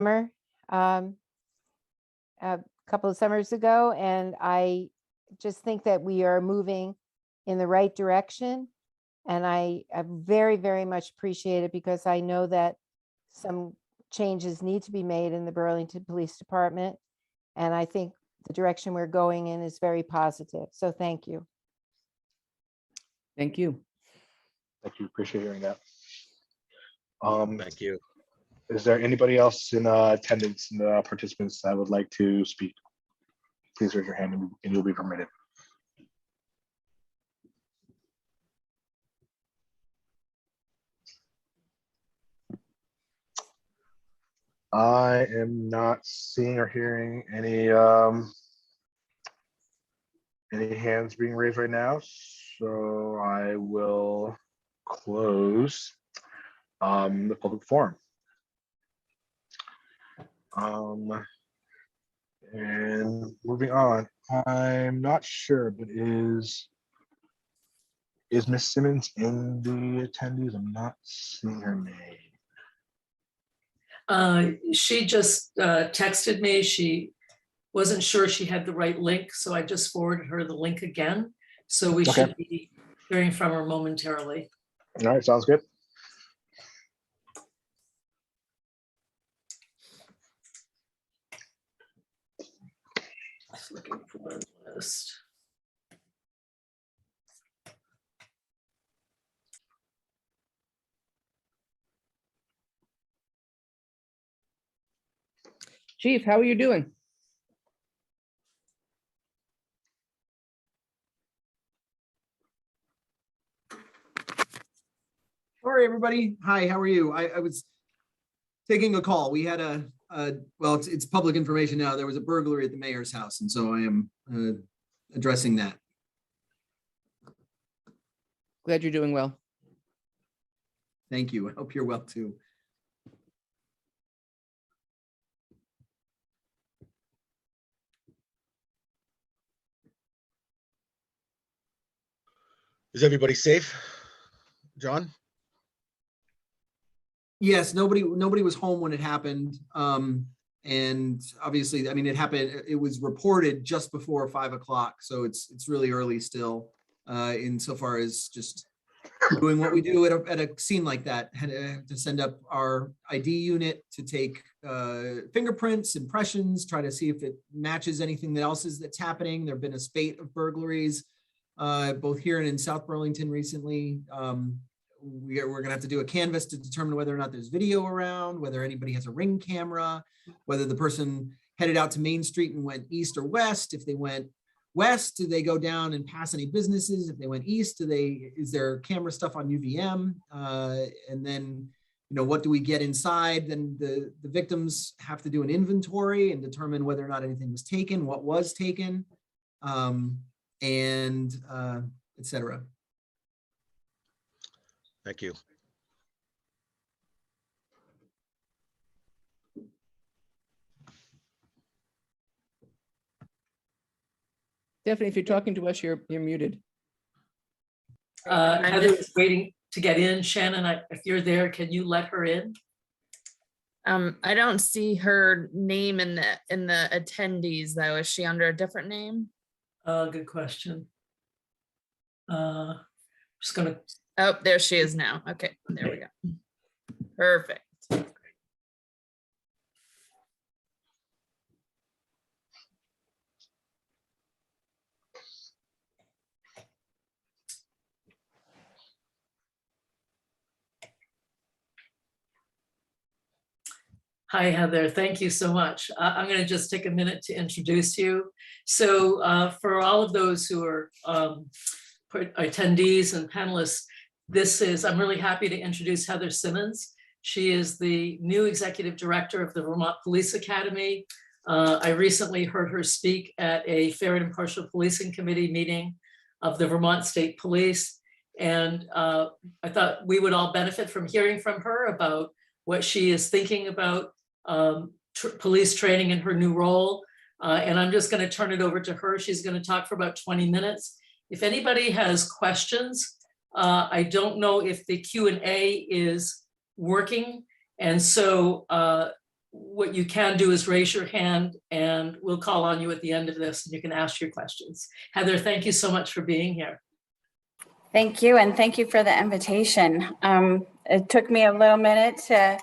summer, a couple of summers ago, and I just think that we are moving in the right direction. And I very, very much appreciate it, because I know that some changes need to be made in the Burlington Police Department. And I think the direction we're going in is very positive. So thank you. Thank you. Thank you. Appreciate hearing that. Thank you. Is there anybody else in attendance, and participants that would like to speak? Please raise your hand and you'll be permitted. I am not seeing or hearing any hands being raised right now, so I will close the public forum. And moving on, I'm not sure, but is Miss Simmons in the attendees? I'm not seeing her name. She just texted me. She wasn't sure she had the right link, so I just forwarded her the link again. So we should be hearing from her momentarily. All right, sounds good. Just looking for the list. Chief, how are you doing? Sorry, everybody. Hi, how are you? I was taking a call. We had well, it's public information now. There was a burglary at the mayor's house, and so I am addressing that. Glad you're doing well. Thank you. I hope you're well too. Is everybody safe, John? Yes, nobody was home when it happened. And obviously, I mean, it happened, it was reported just before 5 o'clock. So it's really early still, insofar as just doing what we do at a scene like that. Had to send up our ID unit to take fingerprints, impressions, try to see if it matches anything else that's happening. There've been a spate of burglaries, both here and in South Burlington recently. We're gonna have to do a canvas to determine whether or not there's video around, whether anybody has a Ring camera, whether the person headed out to Main Street and went east or west. If they went west, do they go down and pass any businesses? If they went east, is there camera stuff on UVM? And then, you know, what do we get inside? Then the victims have to do an inventory and determine whether or not anything was taken, what was taken, and et cetera. Thank you. Stephanie, if you're talking to us, you're muted. Heather is waiting to get in. Shannon, if you're there, can you let her in? I don't see her name in the attendees though. Is she under a different name? Good question. Just gonna. Oh, there she is now. Okay, there we go. Perfect. Hi, Heather. Thank you so much. I'm going to just take a minute to introduce you. So for all of those who are attendees and panelists, I'm really happy to introduce Heather Simmons. She is the new executive director of the Vermont Police Academy. I recently heard her speak at a Fair and Impartial Policing Committee meeting of the Vermont State Police. And I thought we would all benefit from hearing from her about what she is thinking about police training in her new role. And I'm just going to turn it over to her. She's going to talk for about 20 minutes. If anybody has questions, I don't know if the Q&A is working. And so what you can do is raise your hand and we'll call on you at the end of this and you can ask your questions. Heather, thank you so much for being here. Thank you, and thank you for the invitation. It took me a little minute to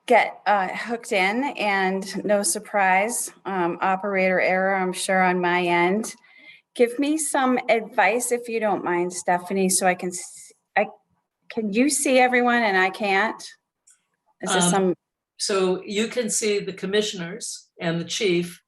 get hooked in, and no surprise, operator error, I'm sure, on my end. Give me some advice if you don't mind, Stephanie, so I can, can you see everyone and I can't? Is this some? So you can see the commissioners and the chief.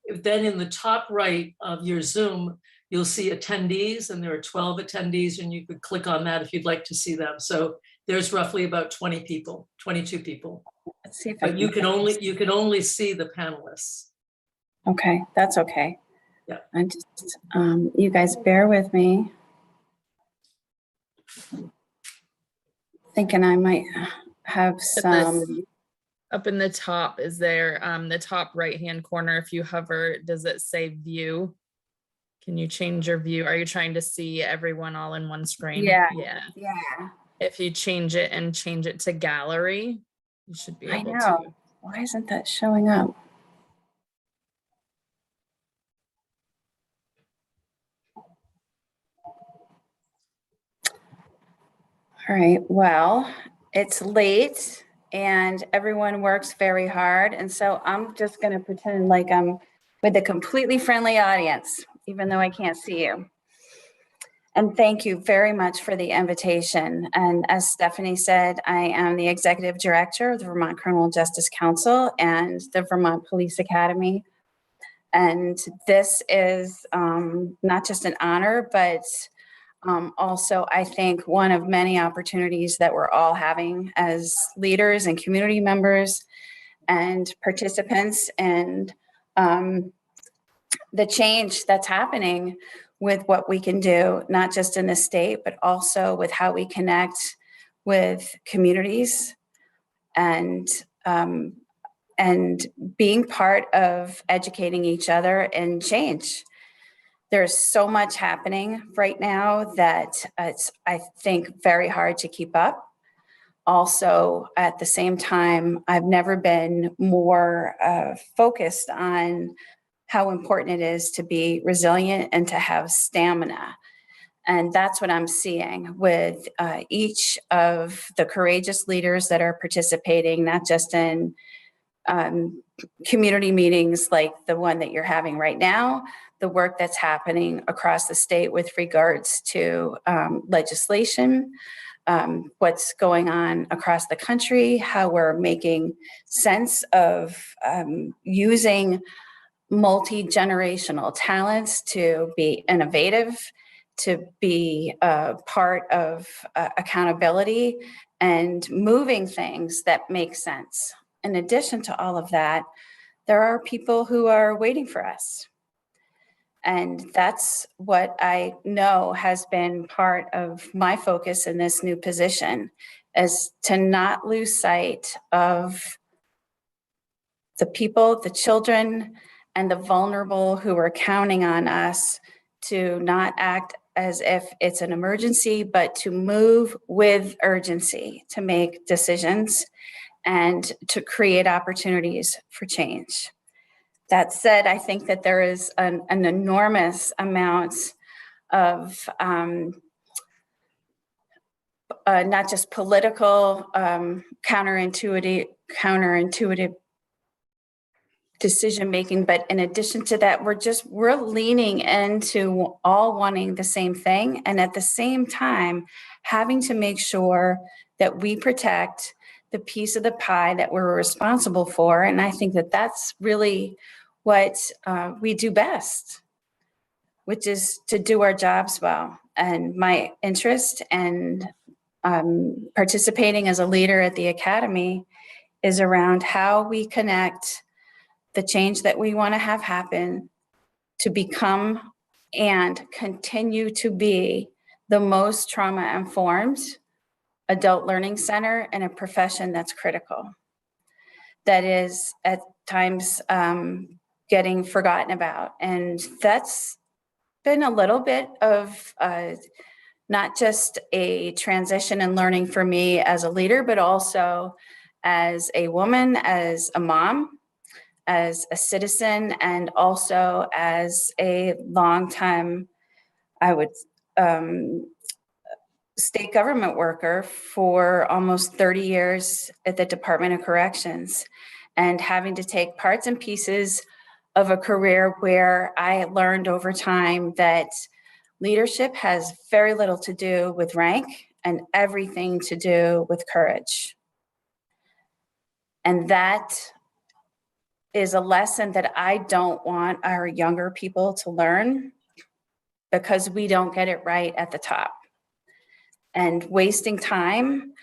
Then in the top right of your Zoom, you'll see attendees, and there are 12 attendees, and you could click on that if you'd like to see them. So there's roughly about 20 people, 22 people. Let's see if I But you can only see the panelists. Okay, that's okay. Yeah. I just, you guys bear with me. Thinking I might have some. Up in the top, is there, the top right-hand corner, if you hover, does it say view? Can you change your view? Are you trying to see everyone all in one screen? Yeah. Yeah. Yeah, If you change it and change it to gallery, you should be I able know. to. Why isn't that showing up? All right, well, it's late and everyone works very hard. And so I'm just going to pretend like I'm with a completely friendly audience, even though I can't see you. And thank you very much for the invitation. And as Stephanie said, I am the executive director of the Vermont Criminal Justice Council and the Vermont Police Academy. And this is not just an honor, but also, I think one of many opportunities that we're all having as leaders and community members and participants, and the change that's happening with what we can do, not just in the state, but also with how we connect with communities and being part of educating each other and change. There's so much happening right now that it's, I think, very hard to keep up. Also, at the same time, I've never been more focused on how important it is to be resilient and to have stamina. And that's what I'm seeing with each of the courageous leaders that are participating, not just in community meetings like the one that you're having right now, the work that's happening across the state with regards to legislation, what's going on across the country, how we're making sense of using multi-generational talents to be innovative, to be part of accountability and moving things that make sense. In addition to all of that, there are people who are waiting for us. And that's what I know has been part of my focus in this new position, is to not lose sight of the people, the children, and the vulnerable who are counting on us to not act as if it's an emergency, but to move with urgency, to make decisions and to create opportunities for change. That said, I think that there is an enormous amount of not just political counterintuitive decision making, but in addition to that, we're leaning into all wanting the same thing, and at the same time having to make sure that we protect the piece of the pie that we're responsible for. And I think that that's really what we do best, which is to do our jobs well. And my interest and participating as a leader at the Academy is around how we connect the change that we want to have happen to become and continue to be the most trauma-informed adult learning center in a profession that's critical, that is at times getting forgotten about. And that's been a little bit of not just a transition and learning for me as a leader, but also as a woman, as a mom, as a citizen, and also as a longtime, I would, state government worker for almost 30 years at the Department of Corrections, and having to take parts and pieces of a career where I learned over time that leadership has very little to do with rank and everything to do with courage. And that is a lesson that I don't want our younger people to learn, because we don't get it right at the top. And wasting time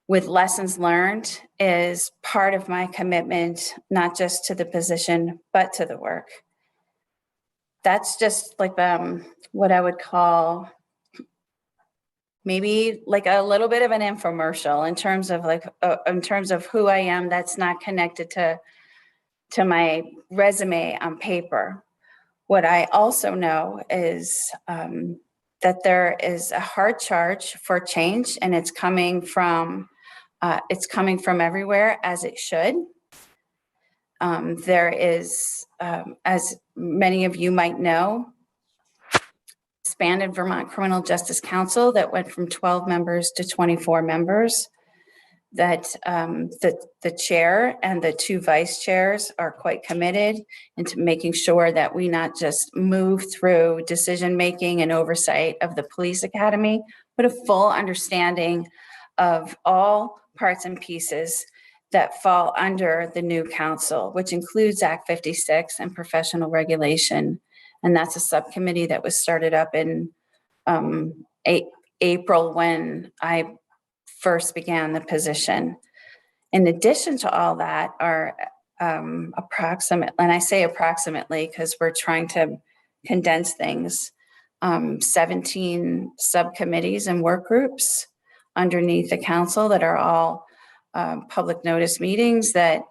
with lessons learned is part of my commitment, not just to the position, but to the work. That's just like what I would call maybe like a little bit of an infomercial in terms of who I am. That's not connected to my resume on paper. What I also know is that there is a hard charge for change, and it's coming from everywhere, as it should. There is, as many of you might know, expanded Vermont Criminal Justice Council that went from 12 members to 24 members. That the chair and the two vice chairs are quite committed into making sure that we not just move through decision-making and oversight of the police academy, but a full understanding of all parts and pieces that fall under the new council, which includes Act 56 and professional regulation. And that's a subcommittee that was started up in April when I first began the position. In addition to all that are approximately, and I say approximately because we're trying to condense things, 17 subcommittees and work groups underneath the council that are all public notice meetings that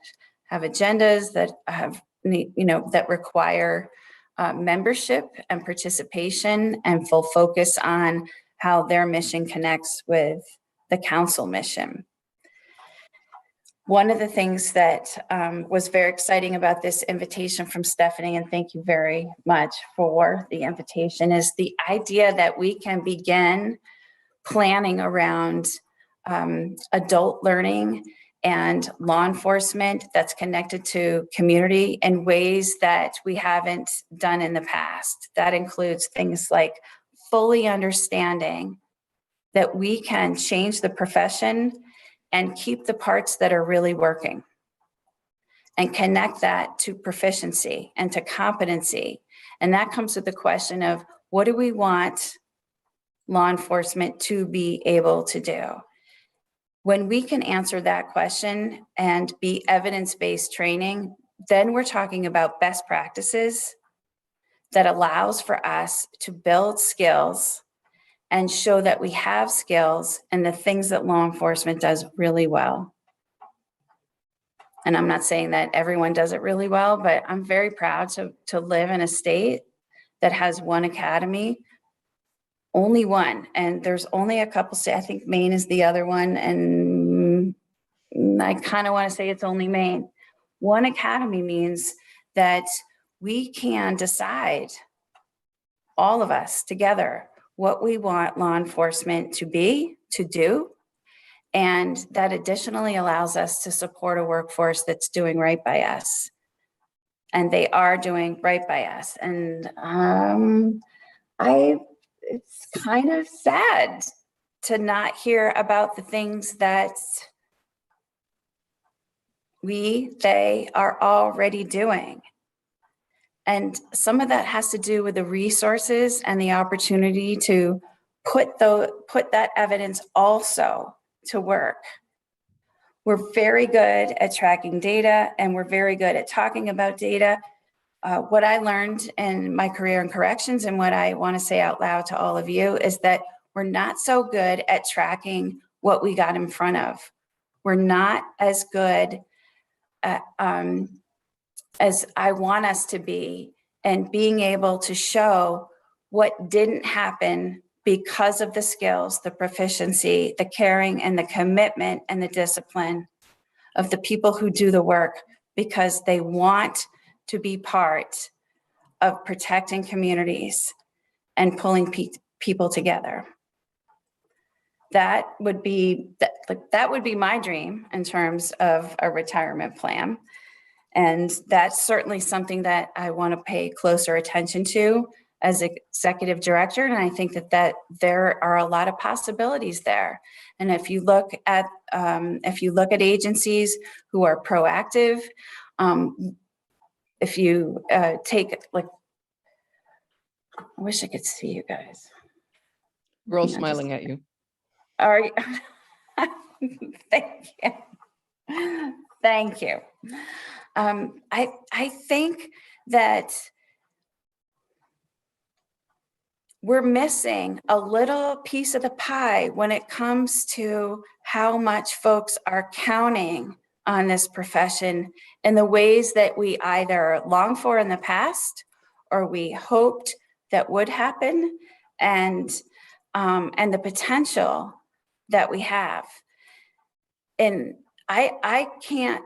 have agendas that have, that require membership and participation and full focus on how their mission connects with the council mission. One of the things that was very exciting about this invitation from Stephanie, and thank you very much for the invitation, is the idea that we can begin planning around adult learning and law enforcement that's connected to community in ways that we haven't done in the past. That includes things like fully understanding that we can change the profession and keep the parts that are really working and connect that to proficiency and to competency. And that comes with the question of, what do we want law enforcement to be able to do? When we can answer that question and be evidence-based training, then we're talking about best practices that allows for us to build skills and show that we have skills and the things that law enforcement does really well. And I'm not saying that everyone does it really well, but I'm very proud to live in a state that has one academy, only one. And there's only a couple states, I think Maine is the other one. And I kind of want to say it's only Maine. One academy means that we can decide, all of us together, what we want law enforcement to be, to do, and that additionally allows us to support a workforce that's doing right by us. And they are doing right by us. And it's kind of sad to not hear about the things that they are already doing. And some of that has to do with the resources and the opportunity to put that evidence also to work. We're very good at tracking data, and we're very good at talking about data. What I learned in my career in corrections, and what I want to say out loud to all of you, is that we're not so good at tracking what we got in front of. We're not as good at, as I want us to be, and being able to show what didn't happen because of the skills, the proficiency, the caring, and the commitment and the discipline of the people who do the work because they want to be part of protecting communities and pulling people together. That would be my dream in terms of a retirement plan. And that's certainly something that I want to pay closer attention to as executive director. And I think that there are a lot of possibilities there. And if you look at agencies who are proactive, if you take, like, I wish I could see you guys. We're all Yeah, smiling at you. Are you? Thank you. Thank you. I think that we're missing a little piece of the pie when it comes to how much folks are counting on this profession in the ways that we either longed for in the past or we hoped that would happen, and the potential that we have. And I can't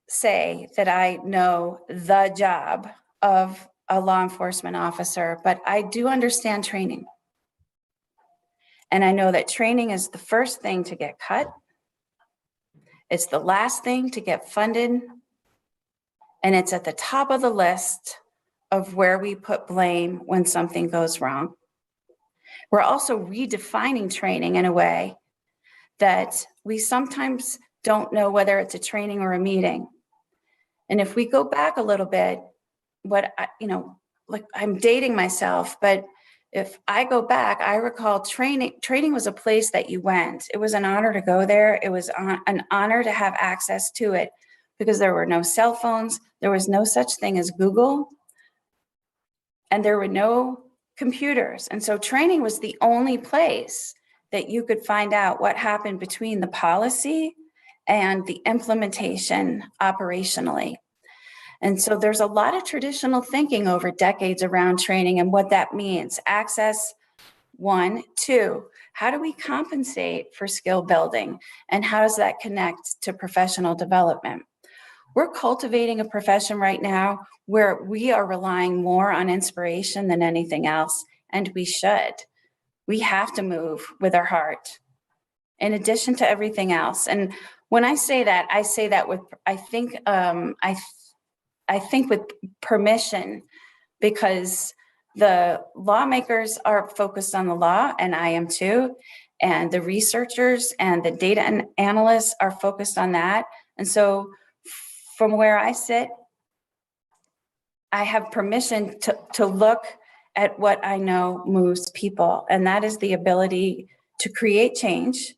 say that I know the job of a law enforcement officer, but I do understand training. And I know that training is the first thing to get cut. It's the last thing to get funded. And it's at the top of the list of where we put blame when something goes wrong. We're also redefining training in a way that we sometimes don't know whether it's a training or a meeting. And if we go back a little bit, like I'm dating myself, but if I go back, I recall training was a place that you went. It was an honor to go there. It was an honor to have access to it because there were no cell phones. There was no such thing as Google. And there were no computers. And so training was the only place that you could find out what happened between the policy and the implementation operationally. And so there's a lot of traditional thinking over decades around training and what that means. Access, 1, 2, how do we compensate for skill building? And how does that connect to professional development? We're cultivating a profession right now where we are relying more on inspiration than anything else, and we should. We have to move with our heart in addition to everything else. And when I say that with, I think with permission, because the lawmakers are focused on the law, and I am too, and the researchers and the data analysts are focused on that. And so from where I sit, I have permission to look at what I know moves people, and that is the ability to create change,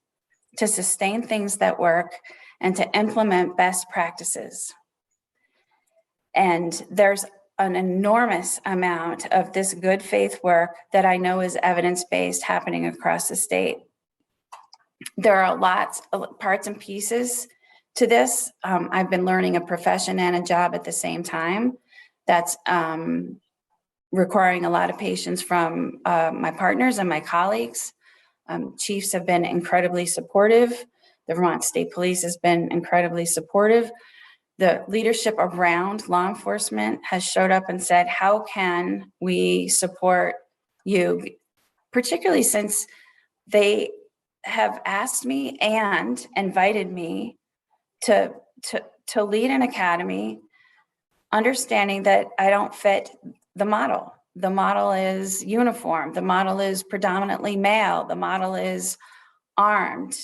to sustain things that work, and to implement best practices. And there's an enormous amount of this good faith work that I know is evidence-based happening across the state. There are lots of parts and pieces to this. I've been learning a profession and a job at the same time. That's requiring a lot of patience from my partners and my colleagues. Chiefs have been incredibly supportive. The Vermont State Police has been incredibly supportive. The leadership around law enforcement has showed up and said, how can we support you? Particularly since they have asked me and invited me to lead an academy, understanding that I don't fit the model. The model is uniform. The model is predominantly male. The model is armed.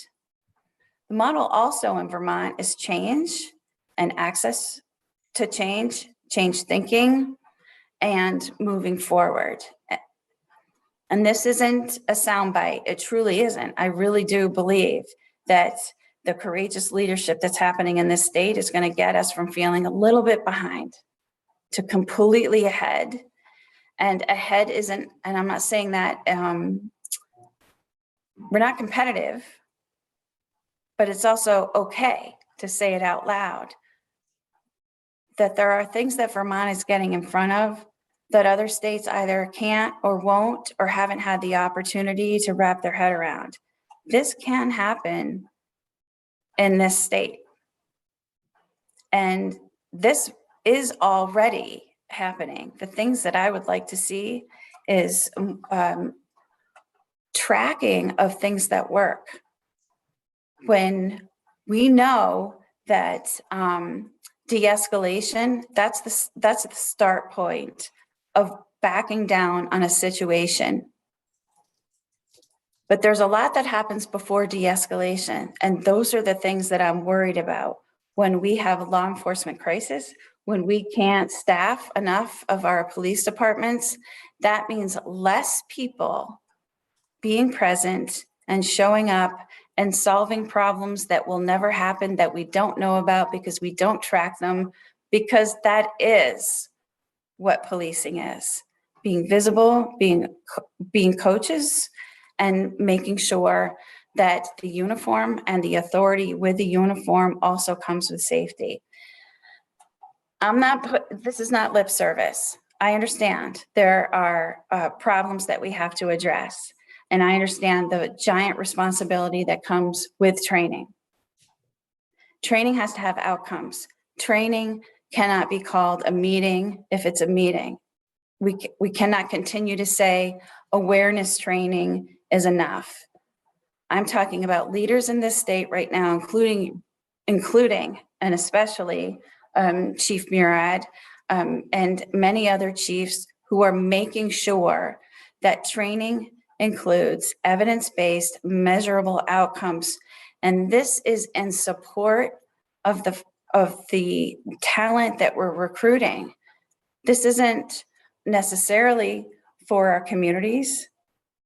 The model also in Vermont is change and access to change thinking, and moving forward. And this isn't a soundbite. It truly isn't. I really do believe that the courageous leadership that's happening in this state is going to get us from feeling a little bit behind to completely ahead. And ahead isn't, and I'm not saying that we're not competitive, but it's also okay to say it out loud, that there are things that Vermont is getting in front of that other states either can't or won't or haven't had the opportunity to wrap their head around. This can happen in this state. And this is already happening. The things that I would like to see is tracking of things that work. When we know that de-escalation, that's the start point of backing down on a situation. But there's a lot that happens before de-escalation, and those are the things that I'm worried about. When we have a law enforcement crisis, when we can't staff enough of our police departments, that means less people being present and showing up and solving problems that will never happen, that we don't know about because we don't track them, because that is what policing is. Being visible, being coaches, and making sure that the uniform and the authority with the uniform also comes with safety. This is not lip service. I understand there are problems that we have to address. And I understand the giant responsibility that comes with training. Training has to have outcomes. Training cannot be called a meeting if it's a meeting. We cannot continue to say awareness training is enough. I'm talking about leaders in this state right now, including and especially Chief Murad and many other chiefs who are making sure that training includes evidence-based, measurable outcomes. And this is in support of the talent that we're recruiting. This isn't necessarily for our communities.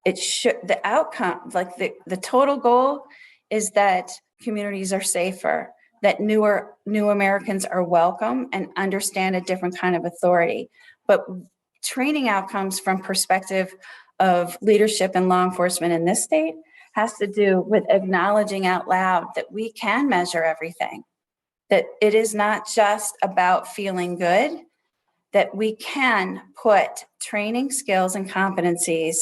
It should, the outcome, like the total goal is that communities are safer, that new Americans are welcome and understand a different kind of authority. But training outcomes from perspective of leadership and law enforcement in this state has to do with acknowledging out loud that we can measure everything, that it is not just about feeling good, that we can put training skills and competencies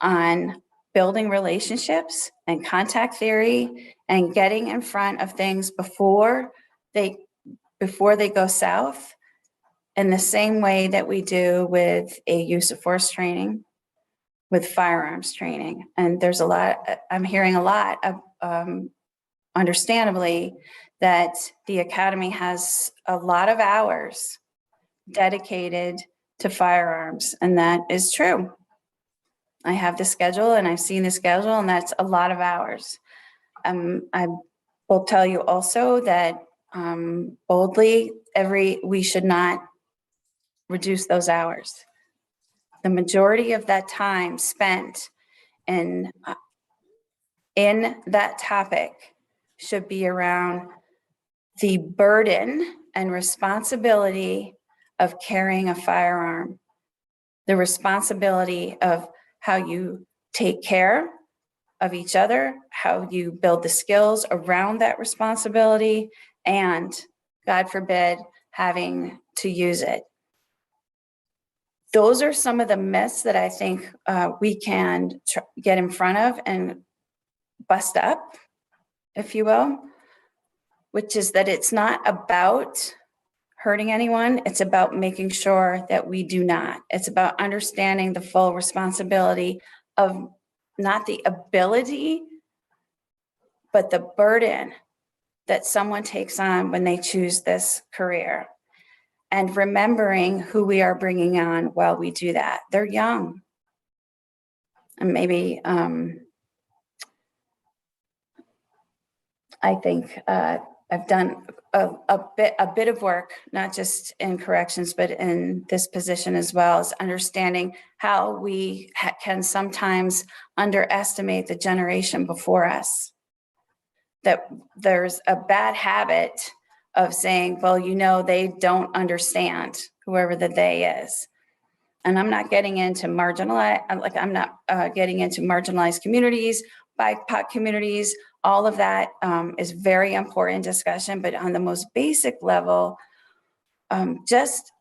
on building relationships and contact theory and getting in front of things before they go south, in the same way that we do with a use of force training, with firearms training. And there's a lot, I'm hearing a lot of, understandably, that the Academy has a lot of hours dedicated to firearms, and that is true. I have the schedule and I've seen the schedule, and that's a lot of hours. I will tell you also that boldly, we should not reduce those hours. The majority of that time spent in that topic should be around the burden and responsibility of carrying a firearm, the responsibility of how you take care of each other, how you build the skills around that responsibility, and God forbid, having to use it. Those are some of the myths that I think we can get in front of and bust up, if you will, which is that it's not about hurting anyone. It's about making sure that we do not. It's about understanding the full responsibility of not the ability, but the burden that someone takes on when they choose this career. And remembering who we are bringing on while we do that. They're young. And maybe, I think I've done a bit of work, not just in corrections, but in this position as well, as understanding how we can sometimes underestimate the generation before us. That there's a bad habit of saying, well, you know, they don't understand, whoever the they is. And I'm not getting into getting into marginalized communities, BIPOC communities. All of that is very important discussion, but on the most basic level, just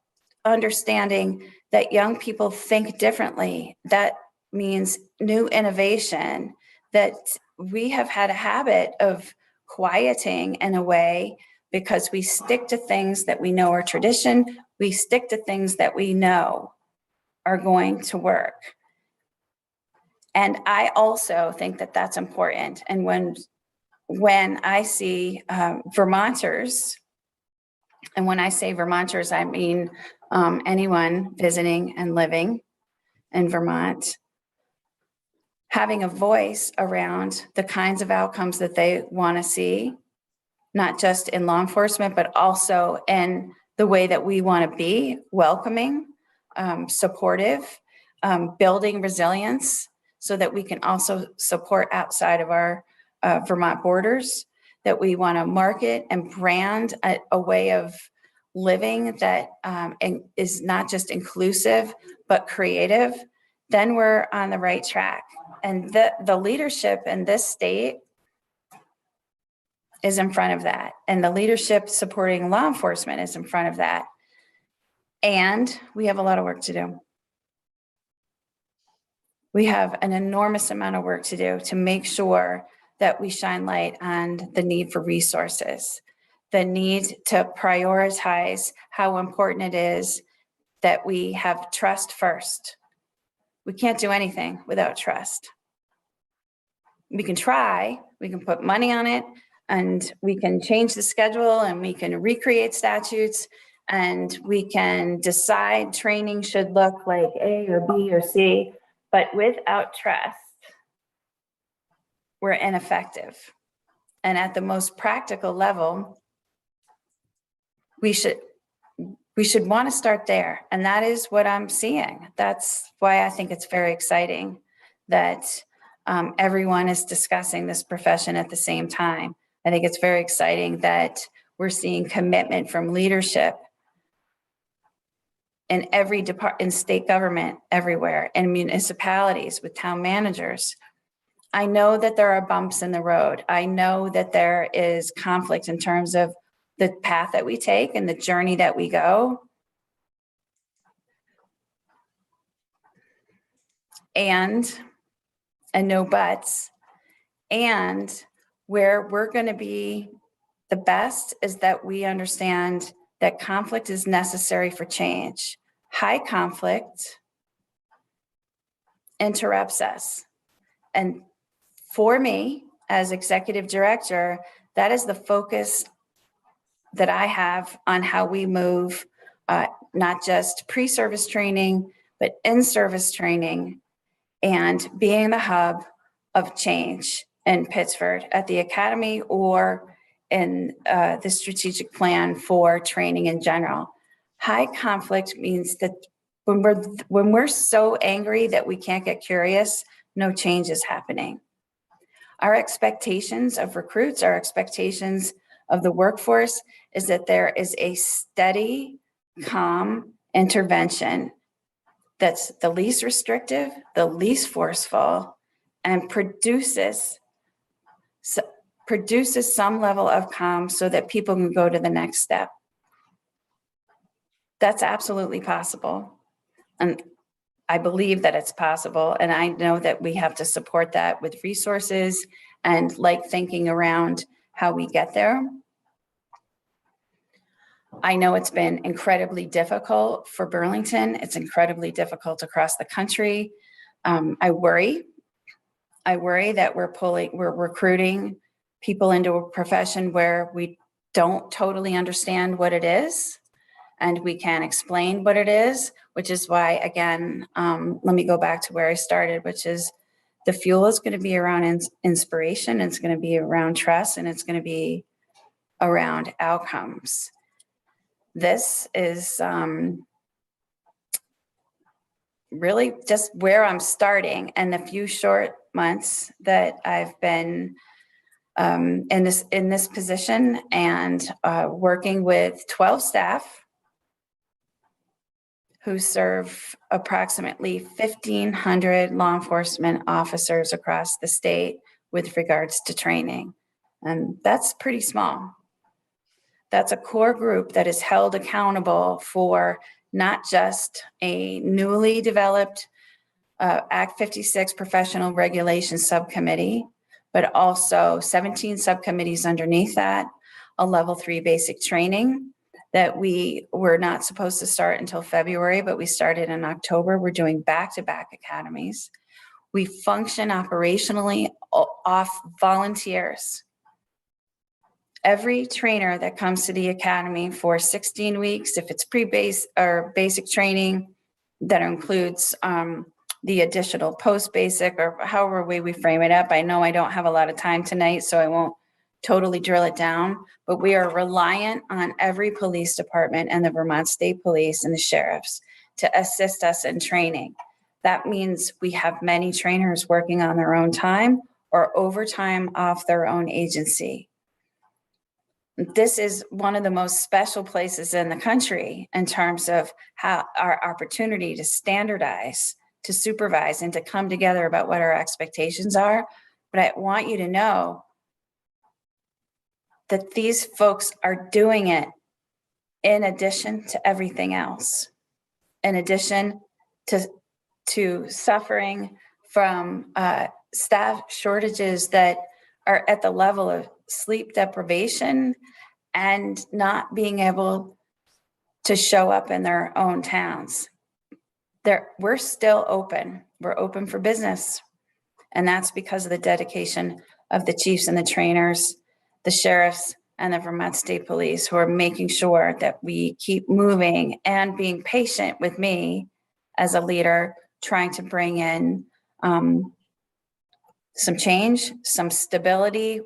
understanding that young people think differently. That means new innovation, that we have had a habit of quieting in a way because we stick to things that we know are tradition. We stick to things that we know are going to work. And I also think that that's important. And when I see Vermonters, and when I say Vermonters, I mean anyone visiting and living in Vermont, having a voice around the kinds of outcomes that they want to see, not just in law enforcement, but also in the way that we want to be welcoming, supportive, building resilience so that we can also support outside of our Vermont borders, that we want to market and brand a way of living that is not just inclusive, but creative, then we're on the right track. And the leadership in this state is in front of that. And the leadership supporting law enforcement is in front of that. And we have a lot of work to do. We have an enormous amount of work to do to make sure that we shine light on the need for resources, the need to prioritize how important it is that we have trust first. We can't do anything without trust. We can try, we can put money on it, and we can change the schedule, and we can recreate statutes, and we can decide training should look like A or B or C, but without trust, we're ineffective. And at the most practical level, we should want to start there. And that is what I'm seeing. That's why I think it's very exciting that everyone is discussing this profession at the same time. I think it's very exciting that we're seeing commitment from leadership in every department, in state government, everywhere, and municipalities with town managers. I know that there are bumps in the road. I know that there is conflict in terms of the path that we take and the journey that we go. And no buts. And where we're going to be the best is that we understand that conflict is necessary for change. High conflict interrupts us. And for me, as executive director, that is the focus that I have on how we move, not just pre-service training, but in-service training, and being the hub of change in Pittsford at the academy or in the strategic plan for training in general. High conflict means that when we're so angry that we can't get curious, no change is happening. Our expectations of recruits, our expectations of the workforce is that there is a steady, calm intervention that's the least restrictive, the least forceful, and produces some level of calm so that people can go to the next step. That's absolutely possible. And I believe that it's possible. And I know that we have to support that with resources and like thinking around how we get there. I know it's been incredibly difficult for Burlington. It's incredibly difficult across the country. I worry that we're recruiting people into a profession where we don't totally understand what it is and we can't explain what it is, which is why, again, let me go back to where I started, which is the fuel is going to be around inspiration, it's going to be around trust, and it's going to be around outcomes. This is really just where I'm starting, and the few short months that I've been in this position, and working with 12 staff who serve approximately 1,500 law enforcement officers across the state with regards to training. And that's pretty small. That's a core group that is held accountable for not just a newly developed Act 56 Professional Regulations Subcommittee, but also 17 subcommittees underneath that, a level 3 basic training that we were not supposed to start until February, but we started in October. We're doing back-to-back academies. We function operationally off volunteers. Every trainer that comes to the academy for 16 weeks, if it's pre-base or basic training, that includes the additional post-basic or however way we frame it up. I know I don't have a lot of time tonight, so I won't totally drill it down, but we are reliant on every police department and the Vermont State Police and the sheriffs to assist us in training. That means we have many trainers working on their own time or overtime off their own agency. This is one of the most special places in the country in terms of how our opportunity to standardize, to supervise, and to come together about what our expectations are. But I want you to know that these folks are doing it in addition to everything else, in addition to suffering from staff shortages that are at the level of sleep deprivation and not being able to show up in their own towns. We're still open. We're open for business. And that's because of the dedication of the chiefs and the trainers, the sheriffs, and the Vermont State Police, who are making sure that we keep moving and being patient with me as a leader, trying to bring in some change, some stability,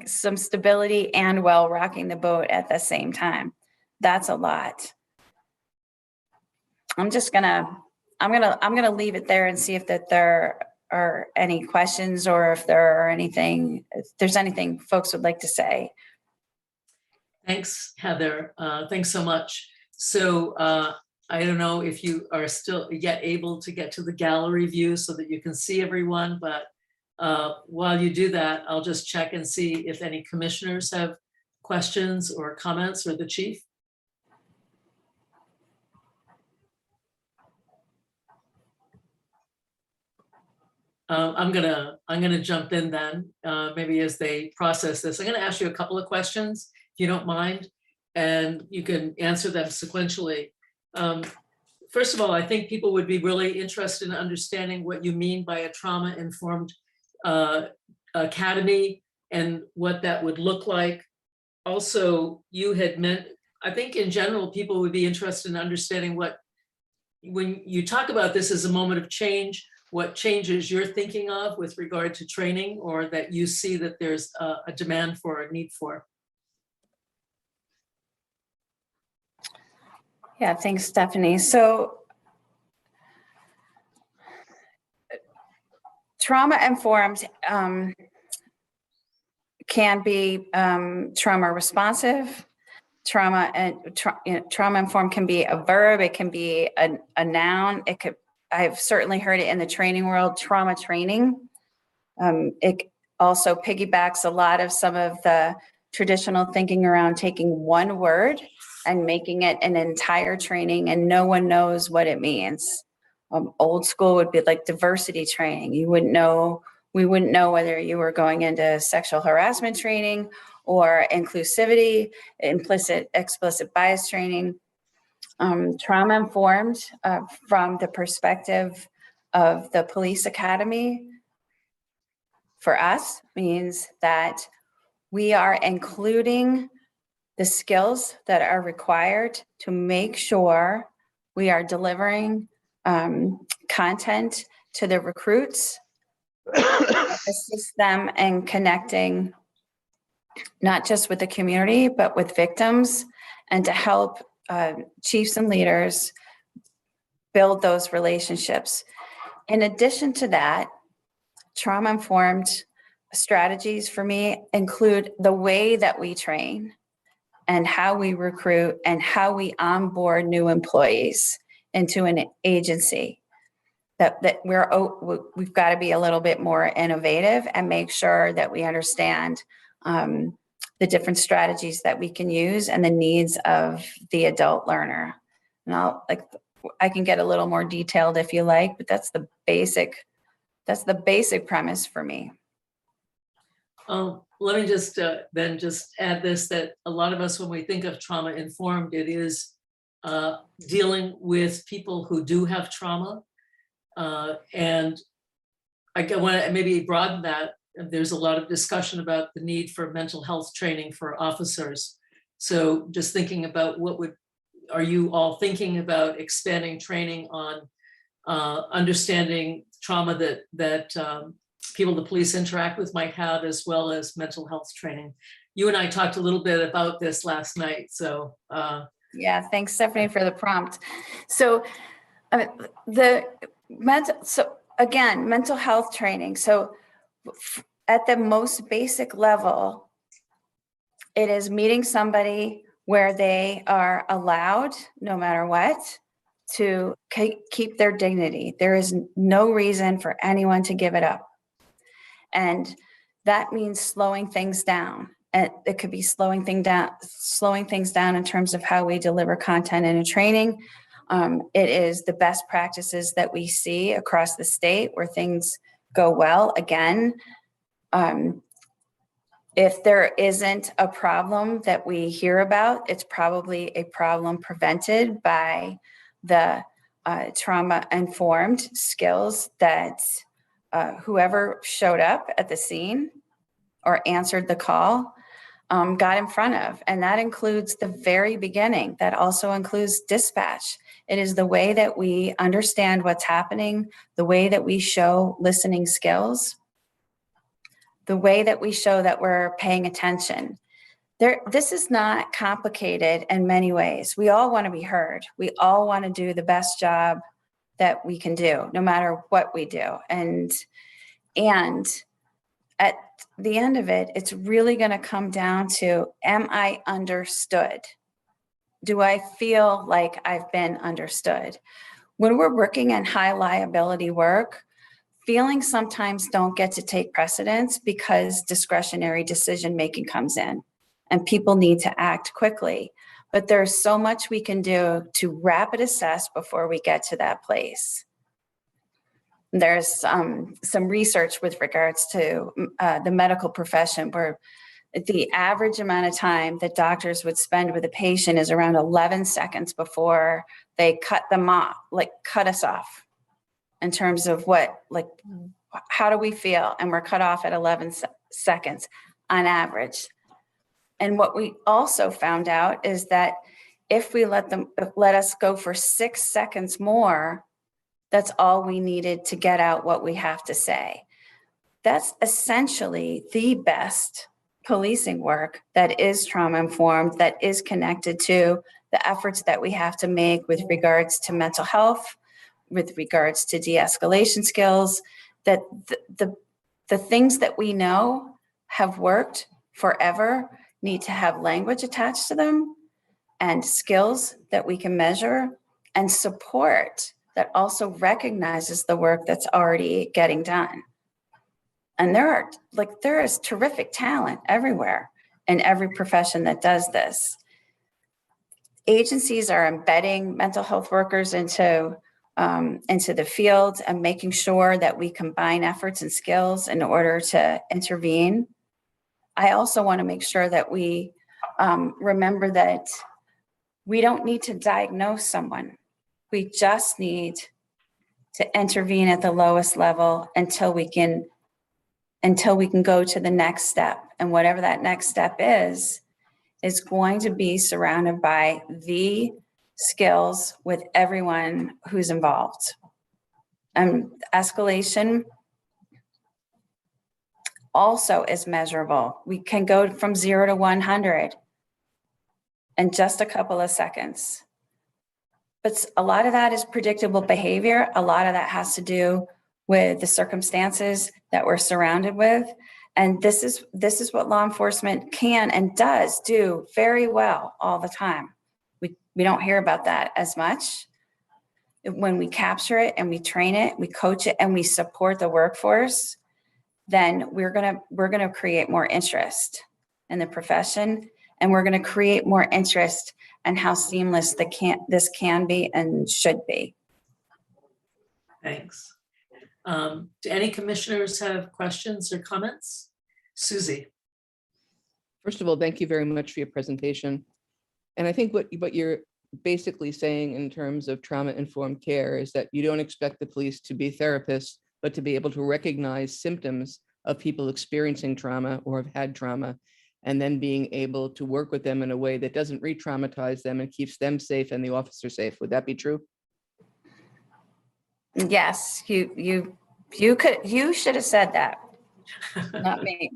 some stability and while rocking the boat at the same time. That's a lot. I'm gonna leave it there and see if there are any questions or if there's anything folks would like to say. Thanks, Heather. Thanks so much. So I don't know if you are still yet able to get to the gallery view so that you can see everyone, but while you do that, I'll just check and see if any commissioners have questions or comments, or the chief. I'm gonna jump in then, maybe as they process this. I'm gonna ask you a couple of questions, if you don't mind, and you can answer them sequentially. First of all, I think people would be really interested in understanding what you mean by a trauma-informed academy and what that would look like. Also, you had meant, I think in general, people would be interested in understanding when you talk about this as a moment of change, what changes you're thinking of with regard to training, or that you see that there's a demand for, a need for. Yeah, thanks, Stephanie. So trauma-informed can be trauma responsive. Trauma-informed can be a verb, it can be a noun, I've certainly heard it in the training world, trauma training. It also piggybacks a lot of some of the traditional thinking around taking one word and making it an entire training and no one knows what it means. Old school would be like diversity training. We wouldn't know whether you were going into sexual harassment training or inclusivity, explicit bias training. Trauma-informed from the perspective of the police academy for us means that we are including the skills that are required to make sure we are delivering content to the recruits, assist them in connecting not just with the community, but with victims, and to help chiefs and leaders build those relationships. In addition to that, trauma-informed strategies for me include the way that we train and how we recruit and how we onboard new employees into an agency. That we've got to be a little bit more innovative and make sure that we understand the different strategies that we can use and the needs of the adult learner. And I can get a little more detailed if you like, but that's the basic premise for me. let me just then just add this, that a lot of us, when we think of trauma informed, it is dealing with people who do have trauma. And I want to maybe broaden that. There's a lot of discussion about the need for mental health training for officers. So just thinking about are you all thinking about expanding training on understanding trauma that people the police interact with might have, as well as mental health training? You and I talked a little bit about this last night, so. Yeah, thanks, Stephanie, for the prompt. So again, mental health training. So at the most basic level, it is meeting somebody where they are allowed, no matter what, to keep their dignity. There is no reason for anyone to give it up. And that means slowing things down. And it could be slowing things down in terms of how we deliver content in a training. It is the best practices that we see across the state where things go well. Again, if there isn't a problem that we hear about, it's probably a problem prevented by the trauma-informed skills that whoever showed up at the scene or answered the call got in front of. And that includes the very beginning. That also includes dispatch. It is the way that we understand what's happening, the way that we show listening skills, the way that we show that we're paying attention. This is not complicated in many ways. We all want to be heard. We all want to do the best job that we can do, no matter what we do. And at the end of it, it's really going to come down to, am I understood? Do I feel like I've been understood? When we're working in high liability work, feelings sometimes don't get to take precedence because discretionary decision-making comes in and people need to act quickly. But there's so much we can do to rapid assess before we get to that place. There's some research with regards to the medical profession where the average amount of time that doctors would spend with a patient is around 11 seconds before they cut them off, like cut us off in terms of how do we feel? And we're cut off at 11 seconds on average. And what we also found out is that if we let us go for 6 seconds more, that's all we needed to get out what we have to say. That's essentially the best policing work that is trauma-informed, that is connected to the efforts that we have to make with regards to mental health, with regards to de-escalation skills, that the things that we know have worked forever need to have language attached to them and skills that we can measure and support that also recognizes the work that's already getting done. And there is terrific talent everywhere in every profession that does this. Agencies are embedding mental health workers into the field and making sure that we combine efforts and skills in order to intervene. I also want to make sure that we remember that we don't need to diagnose someone. We just need to intervene at the lowest level until we can go to the next step. And whatever that next step is going to be surrounded by the skills with everyone who's involved. Escalation also is measurable. We can go from 0 to 100 in just a couple of seconds. But a lot of that is predictable behavior. A lot of that has to do with the circumstances that we're surrounded with. And this is what law enforcement can and does do very well all the time. We don't hear about that as much. When we capture it and we train it, we coach it and we support the workforce, then we're gonna create more interest in the profession, and we're gonna create more interest in how seamless this can be and should be. Thanks. Do any commissioners have questions or comments? Susie. First of all, thank you very much for your presentation. And I think what you're basically saying in terms of trauma-informed care is that you don't expect the police to be therapists, but to be able to recognize symptoms of people experiencing trauma or have had trauma, and then being able to work with them in a way that doesn't re-traumatize them and keeps them safe and the officer safe. Would that be true? Yes, you should have said that, not me.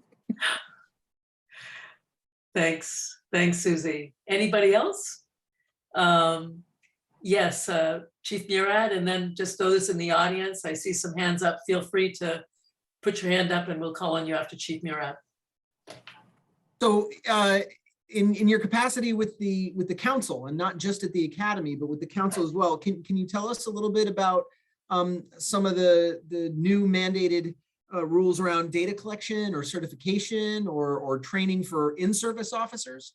Thanks, Susie. Anybody else? Yes, Chief Murad, and then just those in the audience. I see some hands up. Feel free to put your hand up and we'll call on you after Chief Murad. So in your capacity with the council, and not just at the academy, but with the council as well, can you tell us a little bit about some of the new mandated rules around data collection or certification or training for in-service officers?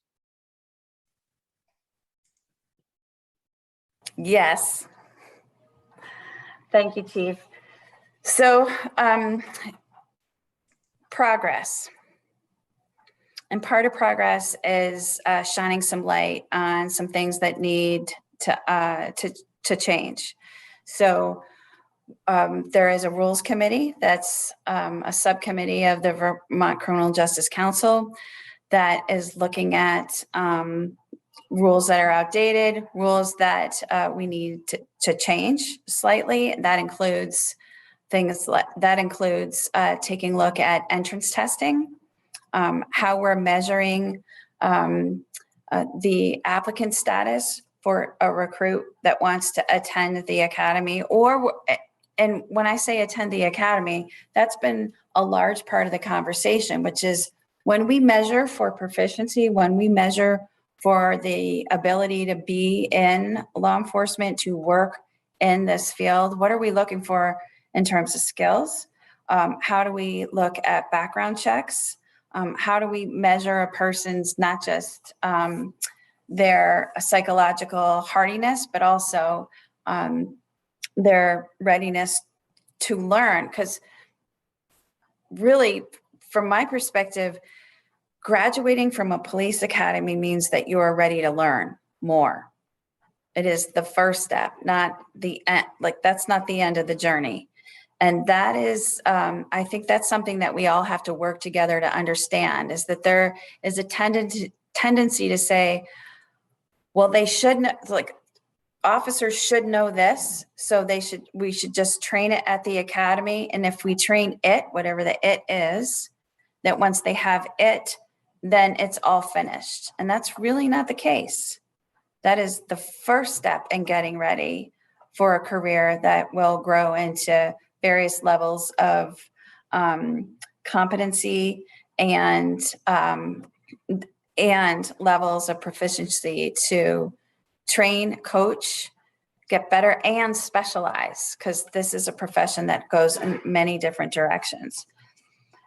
Yes. Thank you, Chief. So progress. And part of progress is shining some light on some things that need to change. So there is a rules committee that's a subcommittee of the Vermont Criminal Justice Council that is looking at rules that are outdated, rules that we need to change slightly. That includes taking a look at entrance testing, how we're measuring the applicant status for a recruit that wants to attend the academy, and when I say attend the academy, that's been a large part of the conversation, which is when we measure for proficiency, when we measure for the ability to be in law enforcement, to work in this field, what are we looking for in terms of skills? How do we look at background checks? How do we measure a person's not just their psychological hardiness, but also their readiness to learn? Because really, from my perspective, graduating from a police academy means that you are ready to learn more. It is the first step, not the end. Like, that's not the end of the journey. And that is, I think that's something that we all have to work together to understand, is that there is a tendency to say, well, they shouldn't, like, officers should know this, so we should just train it at the academy. And if we train it, whatever the it is, that once they have it, then it's all finished. And that's really not the case. That is the first step in getting ready for a career that will grow into various levels of competency and levels of proficiency to train, coach, get better, and specialize, because this is a profession that goes in many different directions.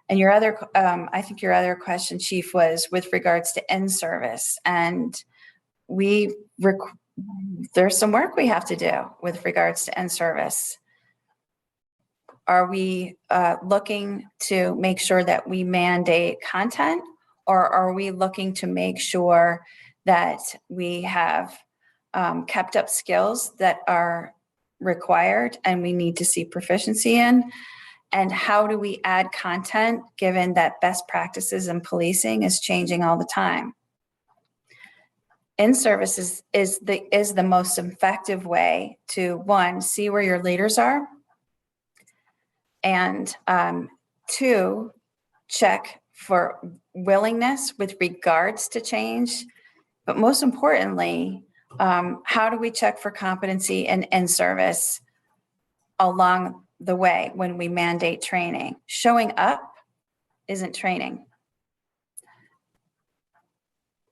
And your other, I think your other question, Chief, was with regards to in-service. And there's some work we have to do with regards to in-service. Are we looking to make sure that we mandate content, or are we looking to make sure that we have kept up skills that are required and we need to see proficiency in? And how do we add content, given that best practices in policing is changing all the time? In-service is the most effective way to, one, see where your leaders are, and two, check for willingness with regards to change. But most importantly, how do we check for competency and in-service along the way when we mandate training? Showing up isn't training.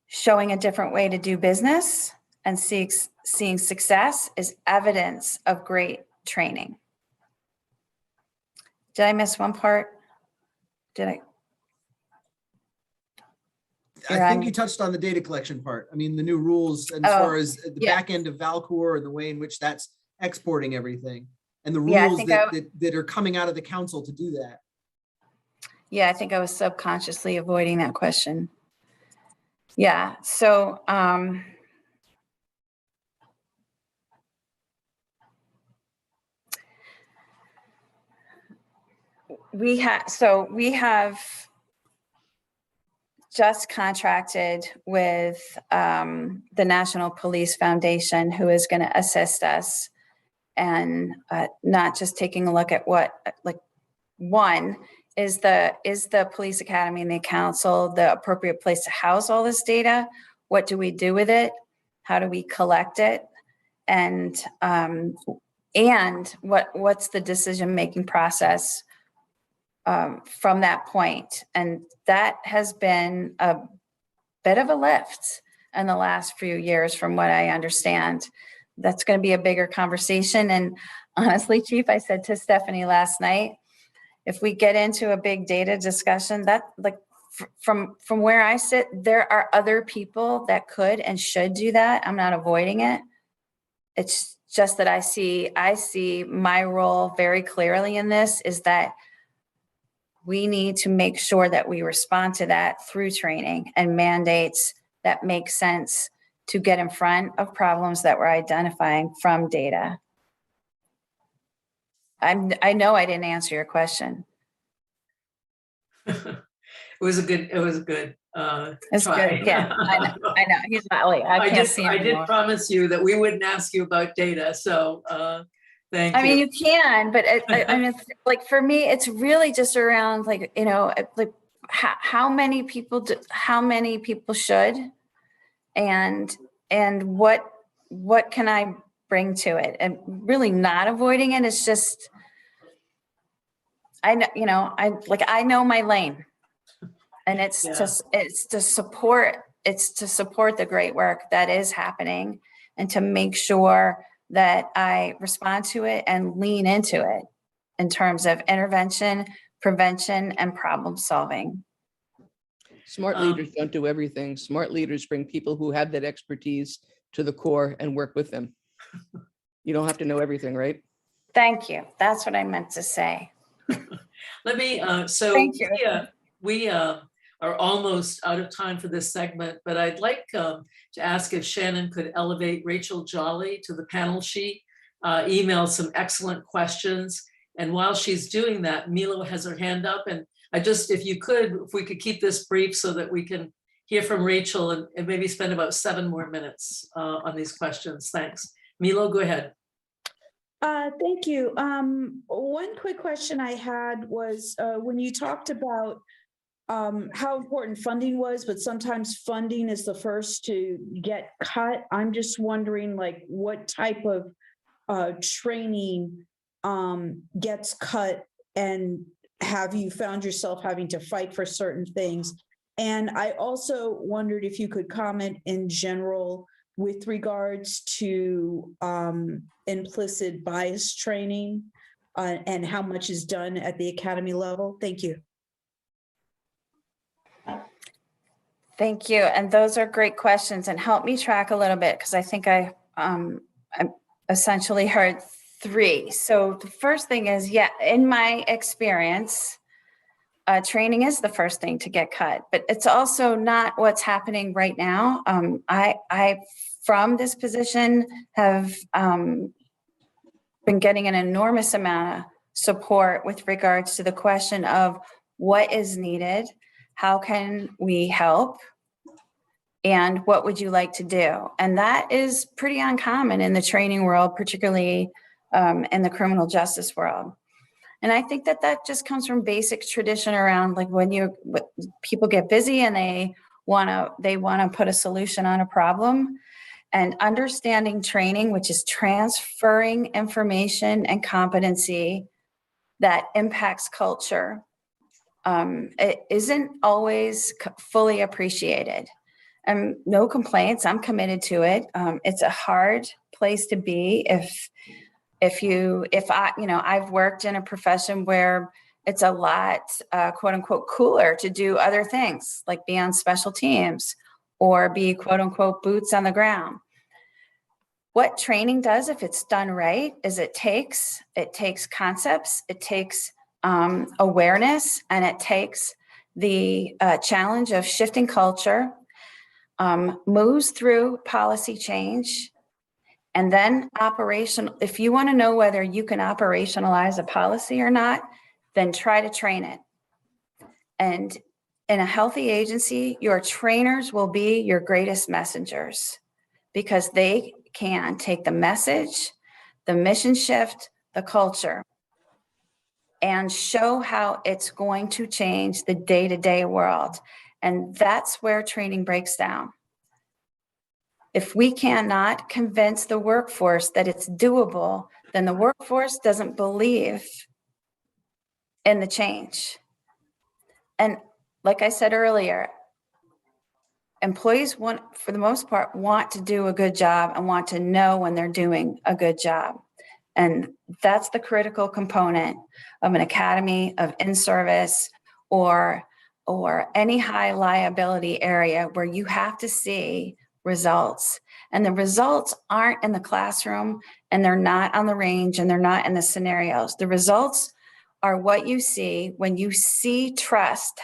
Showing a different way to do business and seeing success is evidence of great training. Did I miss one part? Did I? I think you touched on the data collection part. I mean, the new rules, and as far as the back end of Valcor and the way in which that's exporting everything, and the rules that are coming out of the council to do that. Yeah, I think I was subconsciously avoiding that question. Yeah, so we have just contracted with the National Police Foundation, who is going to assist us, and not just taking a look at what, like, one, is the police academy and the council the appropriate place to house all this data? What do we do with it? How do we collect it? And what's the decision-making process from that point? And that has been a bit of a lift in the last few years, from what I understand. That's going to be a bigger conversation. And honestly, Chief, I said to Stephanie last night, if we get into a big data discussion, that, like, from where I sit, there are other people that could and should do that. I'm not avoiding it. It's just that I see my role very clearly in this, is that we need to make sure that we respond to that through training and mandates that make sense to get in front of problems that we're identifying from data. I know I didn't answer your question. It was a good It's try. good. Yeah, I know. He's not like, I can't see him I did anymore. promise you that we wouldn't ask you about data, so thank you. I mean, you can, but I mean, like, for me, it's really just around, like, you know, like how many people should, and what can I bring to it? And really not avoiding it. It's just, I know, you know, I know my lane, and it's to support the great work that is happening, and to make sure that I respond to it and lean into it in terms of intervention, prevention, and problem solving. Smart leaders don't do everything. Smart leaders bring people who have that expertise to the core and work with them. You don't have to know everything, right? Thank you. That's what I meant to say. Let me, so Thank you. we are almost out of time for this segment, but I'd like to ask if Shannon could elevate Rachel Jolly to the panel. She emailed some excellent questions. And while she's doing that, Milo has her hand up. And if we could keep this brief so that we can hear from Rachel and maybe spend about 7 more minutes on these questions. Thanks. Milo, go ahead. Thank you. One quick question I had was when you talked about how important funding was, but sometimes funding is the first to get cut. I'm just wondering, like, what type of training gets cut, and have you found yourself having to fight for certain things? And I also wondered if you could comment in general with regards to implicit bias training and how much is done at the academy level. Thank you. Thank you. And those are great questions, and help me track a little bit, because I think I essentially heard 3. So the first thing is, yeah, in my experience, training is the first thing to get cut, but it's also not what's happening right now. I from this position have been getting an enormous amount of support with regards to the question of what is needed, how can we help, and what would you like to do? And that is pretty uncommon in the training world, particularly in the criminal justice world. And I think that just comes from basic tradition around, like, when people get busy and they want to put a solution on a problem, and understanding training, which is transferring information and competency that impacts culture. It isn't always fully appreciated. And no complaints, I'm committed to it. It's a hard place to be I've worked in a profession where it's a lot, quote unquote, cooler to do other things, like be on special teams or be, quote unquote, boots on the ground. What training does, if it's done right, is it takes concepts, it takes awareness, and it takes the challenge of shifting culture, moves through policy change, and then if you want to know whether you can operationalize a policy or not, then try to train it. And in a healthy agency, your trainers will be your greatest messengers, because they can take the message, the mission shift, the culture, and show how it's going to change the day-to-day world. And that's where training breaks down. If we cannot convince the workforce that it's doable, then the workforce doesn't believe in the change. And like I said earlier, employees for the most part, want to do a good job and want to know when they're doing a good job. And that's the critical component of an academy, of in-service, or any high liability area where you have to see results. And the results aren't in the classroom, and they're not on the range, and they're not in the scenarios. The results are what you see when you see trust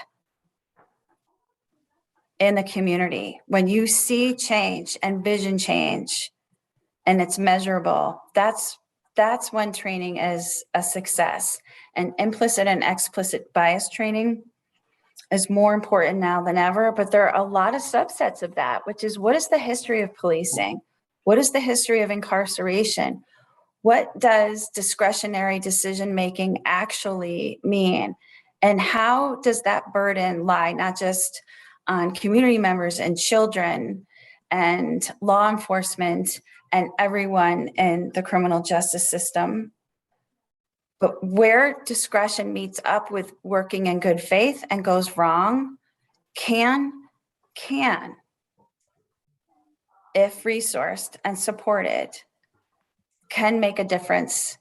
in the community, when you see change and vision change, and it's measurable. That's when training is a success. And implicit and explicit bias training is more important now than ever, but there are a lot of subsets of that, which is, what is the history of policing? What is the history of incarceration? What does discretionary decision-making actually mean? And how does that burden lie not just on community members and children and law enforcement and everyone in the criminal justice system, but where discretion meets up with working in good faith and goes wrong, can, if resourced and supported, can make a difference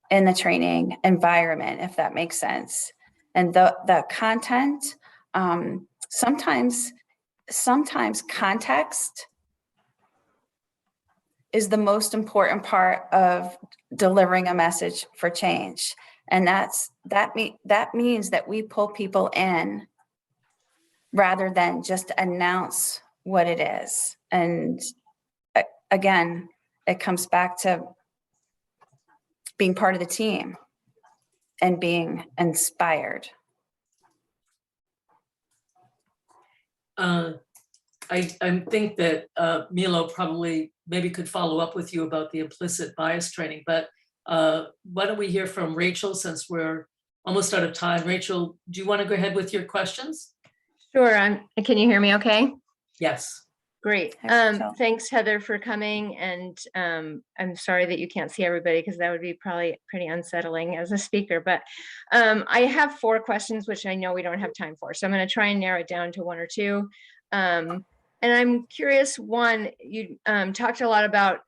in the training environment, if that makes sense. And the content, sometimes context is the most important part of delivering a message for change. And that means that we pull people in rather than just announce what it is. And again, it comes back to being part of the team and being inspired. I think that Milo probably maybe could follow up with you about the implicit bias training, but why don't we hear from Rachel, since we're almost out of time. Rachel, do you want to go ahead with your questions? Sure. Can you hear me okay? Yes. Great. Hi, Rachel. Thanks, Heather, for coming. And I'm sorry that you can't see everybody, because that would be probably pretty unsettling as a speaker. But I have 4 questions, which I know we don't have time for. So I'm going to try and narrow it down to 1 or 2. And I'm curious, one, you talked a lot about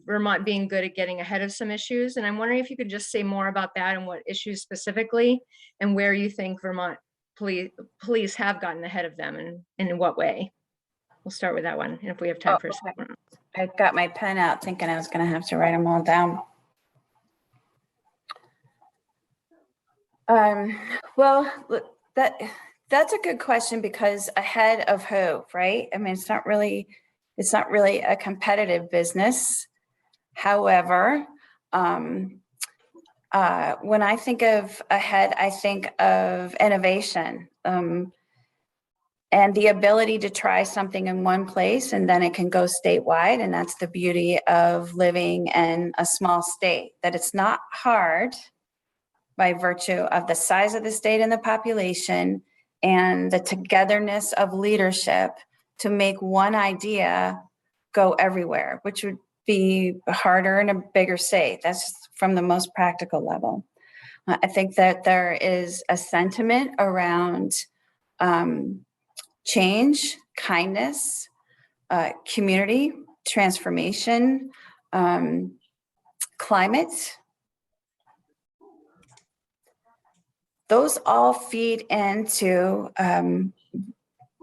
Vermont being good at getting ahead of some issues. And I'm wondering if you could just say more about that and what issues specifically, and where you think Vermont police have gotten ahead of them, and in what way. We'll start with that one, and if we have time for a second. I got my pen out thinking I was going to have to write them all down. Well, that's a good question, because ahead of who, right? I mean, it's not really a competitive business. However, when I think of ahead, I think of innovation. And the ability to try something in one place and then it can go statewide. And that's the beauty of living in a small state, that it's not hard by virtue of the size of the state and the population and the togetherness of leadership to make one idea go everywhere, which would be harder in a bigger state. That's from the most practical level. I think that there is a sentiment around change, kindness, community, transformation, climate. Those all feed into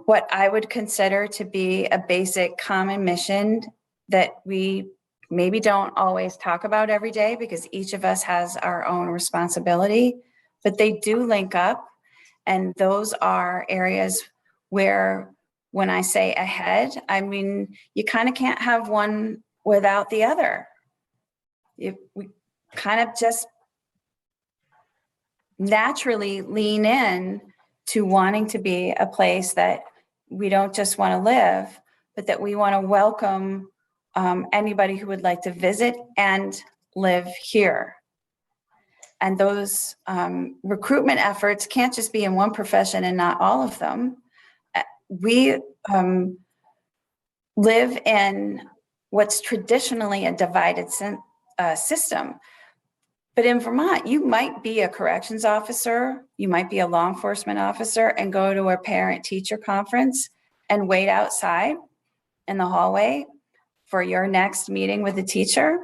what I would consider to be a basic common mission that we maybe don't always talk about every day, because each of us has our own responsibility, but they do link up. And those are areas where when I say ahead, I mean, you kind of can't have one without the other. We kind of just naturally lean in to wanting to be a place that we don't just want to live, but that we want to welcome anybody who would like to visit and live here. And those recruitment efforts can't just be in one profession and not all of them. We live in what's traditionally a divided system. But in Vermont, you might be a corrections officer, you might be a law enforcement officer and go to a parent-teacher conference and wait outside in the hallway for your next meeting with the teacher.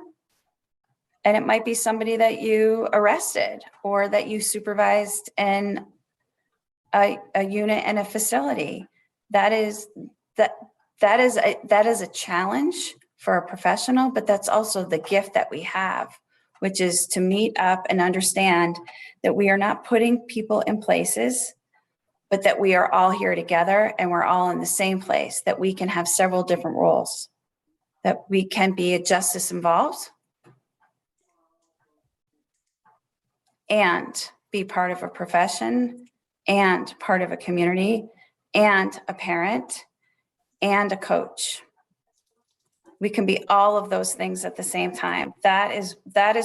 And it might be somebody that you arrested or that you supervised in a unit in a facility. That is a challenge for a professional, but that's also the gift that we have, which is to meet up and understand that we are not putting people in places, but that we are all here together and we're all in the same place, that we can have several different roles, that we can be a justice involved and be part of a profession and part of a community and a parent and a coach. We can be all of those things at the same time. That is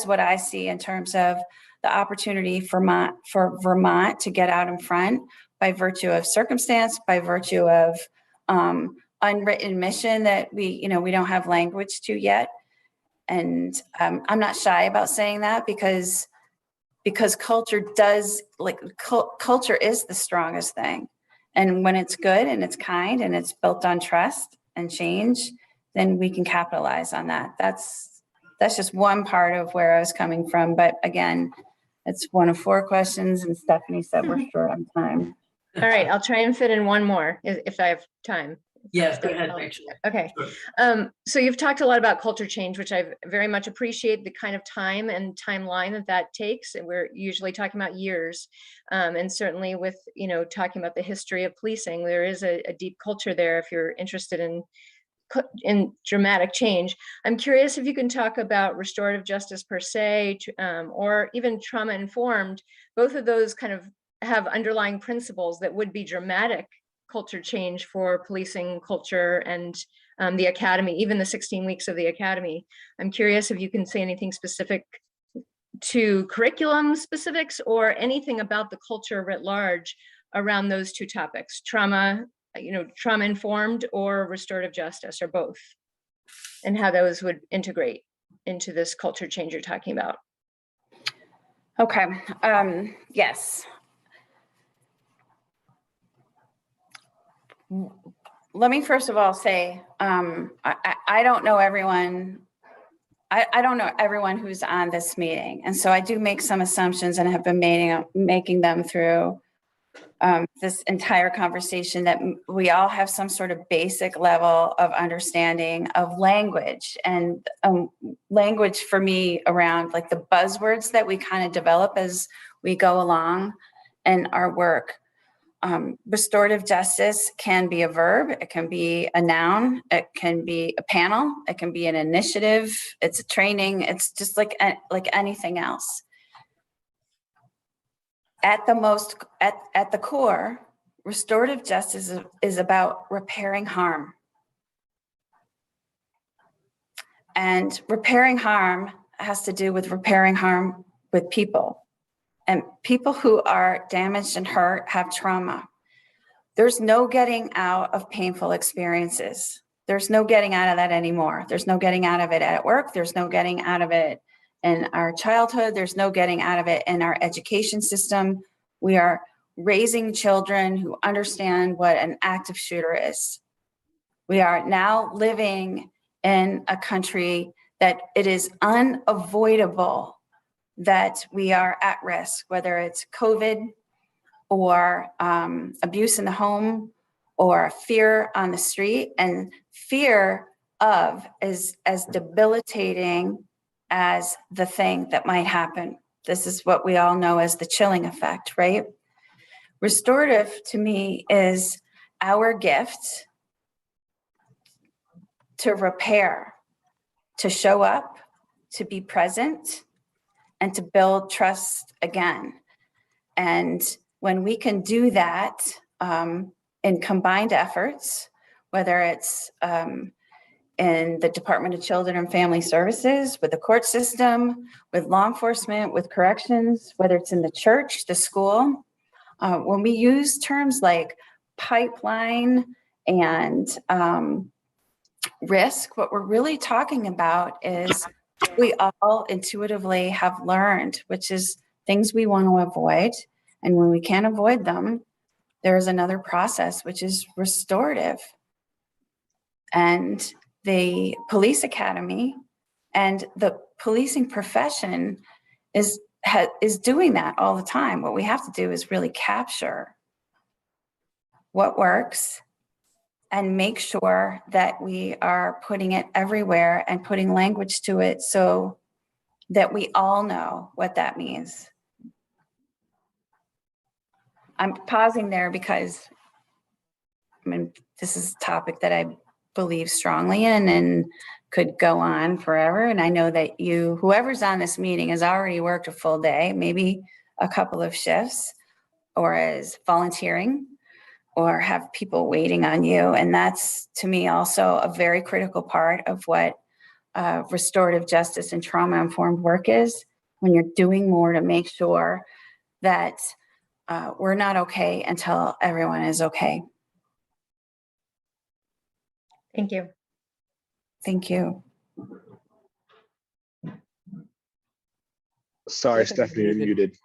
what I see in terms of the opportunity for Vermont to get out in front by virtue of circumstance, by virtue of unwritten mission that we don't have language to yet. And I'm not shy about saying that because culture culture is the strongest thing. And when it's good and it's kind and it's built on trust and change, then we can capitalize on that. That's just one part of where I was coming from. But again, it's one of 4 questions and Stephanie said we're short on time. All right, I'll try and fit in one more if I have time. Yes, go ahead, Rachel. Okay. So you've talked a lot about culture change, which I very much appreciate, the kind of time and timeline that takes. And we're usually talking about years. And certainly with, talking about the history of policing, there is a deep culture there if you're interested in dramatic change. I'm curious if you can talk about restorative justice per se, or even trauma informed. Both of those kind of have underlying principles that would be dramatic culture change for policing culture and the academy, even the 16 weeks of the academy. I'm curious if you can say anything specific to curriculum specifics or anything about the culture writ large around those 2 topics, trauma informed or restorative justice, or both, and how those would integrate into this culture change you're talking about. Okay, yes. Let me first of all say, I don't know everyone. I don't know everyone who's on this meeting. And so I do make some assumptions and have been making them through this entire conversation, that we all have some sort of basic level of understanding of language, and language for me around like the buzzwords that we kind of develop as we go along in our work. Restorative justice can be a verb, it can be a noun, it can be a panel, it can be an initiative, it's a training, it's just like anything else. At the core, restorative justice is about repairing harm. And repairing harm has to do with repairing harm with people. And people who are damaged and hurt have trauma. There's no getting out of painful experiences. There's no getting out of that anymore. There's no getting out of it at work. There's no getting out of it in our childhood. There's no getting out of it in our education system. We are raising children who understand what an active shooter is. We are now living in a country that it is unavoidable that we are at risk, whether it's COVID or abuse in the home or fear on the street. And fear of is as debilitating as the thing that might happen. This is what we all know as the chilling effect, right? Restorative to me is our gift to repair, to show up, to be present, and to build trust again. And when we can do that in combined efforts, whether it's in the Department of Children and Family Services, with the court system, with law enforcement, with corrections, whether it's in the church, the school, when we use terms like pipeline and risk, what we're really talking about is we all intuitively have learned, which is things we want to avoid. And when we can't avoid them, there is another process, which is restorative. And the police academy and the policing profession is doing that all the time. What we have to do is really capture what works and make sure that we are putting it everywhere and putting language to it so that we all know what that means. I'm pausing there because I mean, this is a topic that I believe strongly in and could go on forever. And I know that whoever's on this meeting has already worked a full day, maybe a couple of shifts, or is volunteering, or have people waiting on you. And that's, to me, also a very critical part of what restorative justice and trauma-informed work is, when you're doing more to make sure that we're not okay until everyone is okay. Thank you. Thank you. Sorry, Stephanie, you're muted.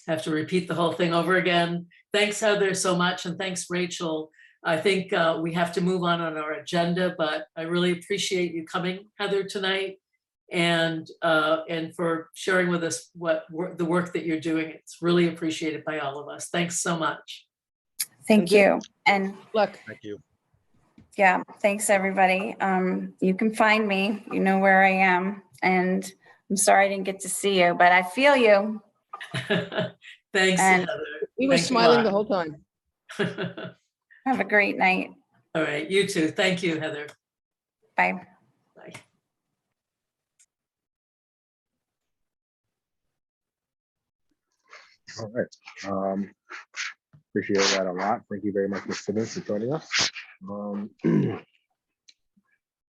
Have to repeat the whole thing over again. Thanks, Heather, so much. And thanks, Rachel. I think we have to move on our agenda, but I really appreciate you coming, Heather, tonight, and for sharing with us the work that you're doing. It's really appreciated by all of us. Thanks so much. Thank you. And Luck. Thank you. yeah, thanks everybody. You can find me, you know where I am, and I'm sorry I didn't get to see you, but I feel you. Thanks, And Heather. We were Thanks a smiling lot. the whole time. have a great night. All right, you too. Thank you, Heather. Bye. Bye. All right. Appreciate that a lot. Thank you very much, Ms. Simmons, for joining us.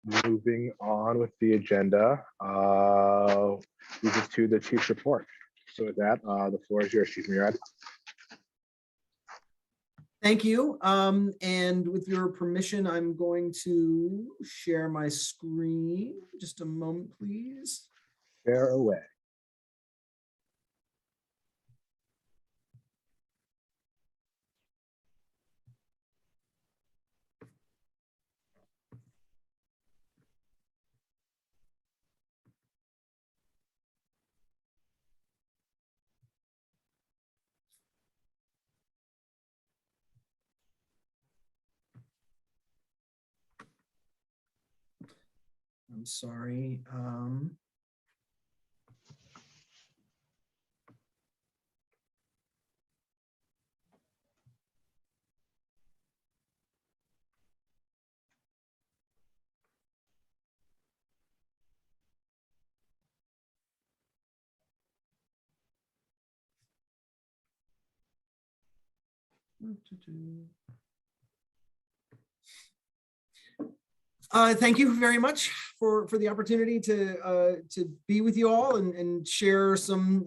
Moving on with the agenda, move to the chief's report. So with that, the floor is yours, Chief Murad. Thank you. And with your permission, I'm going to share my screen. Just a moment, please. Share away. I'm sorry. Thank you very much for the opportunity to be with you all and share some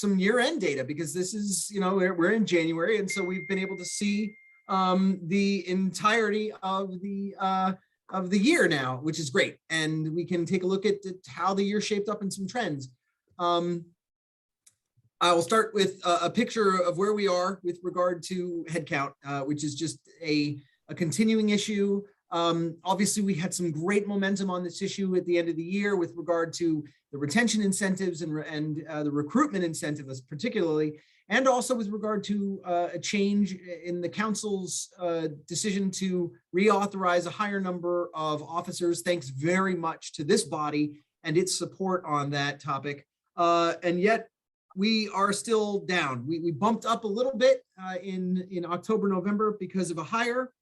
year-end data, because this is, you know, we're in January, and so we've been able to see the entirety of the year now, which is great, and we can take a look at how the year shaped up and some trends. I will start with a picture of where we are with regard to headcount, which is just a continuing issue. Obviously, we had some great momentum on this issue at the end of the year with regard to the retention incentives and the recruitment incentives particularly, and also with regard to a change in the council's decision to reauthorize a higher number of officers. Thanks very much to this body and its support on that topic. And yet we are still down. We bumped up a little bit in October, November because of a hire.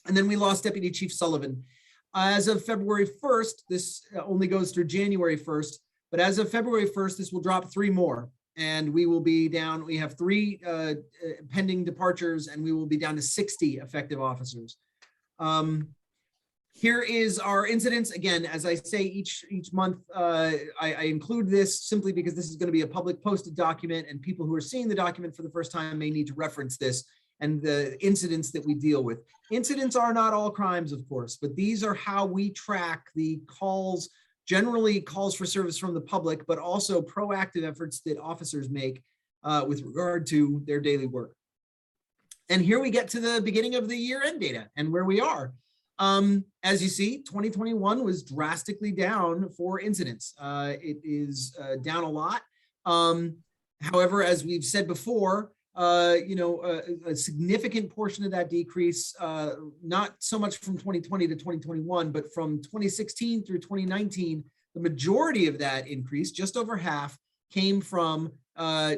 And then we lost Deputy Chief Sullivan. As of February 1st, this only goes through January 1st, but as of February 1st, this will drop 3 more. And we will be down, we have 3 pending departures, and we will be down to 60 effective officers. Here is our incidents. Again, as I say, each month, I include this simply because this is going to be a public posted document, and people who are seeing the document for the first time may need to reference this and the incidents that we deal with. Incidents are not all crimes, of course, but these are how we track the calls, generally calls for service from the public, but also proactive efforts that officers make with regard to their daily work. And here we get to the beginning of the year-end data and where we are. As you see, 2021 was drastically down for incidents. It is down a lot. However, as we've said before, a significant portion of that decrease, not so much from 2020 to 2021, but from 2016 through 2019, the majority of that increase, just over half, came from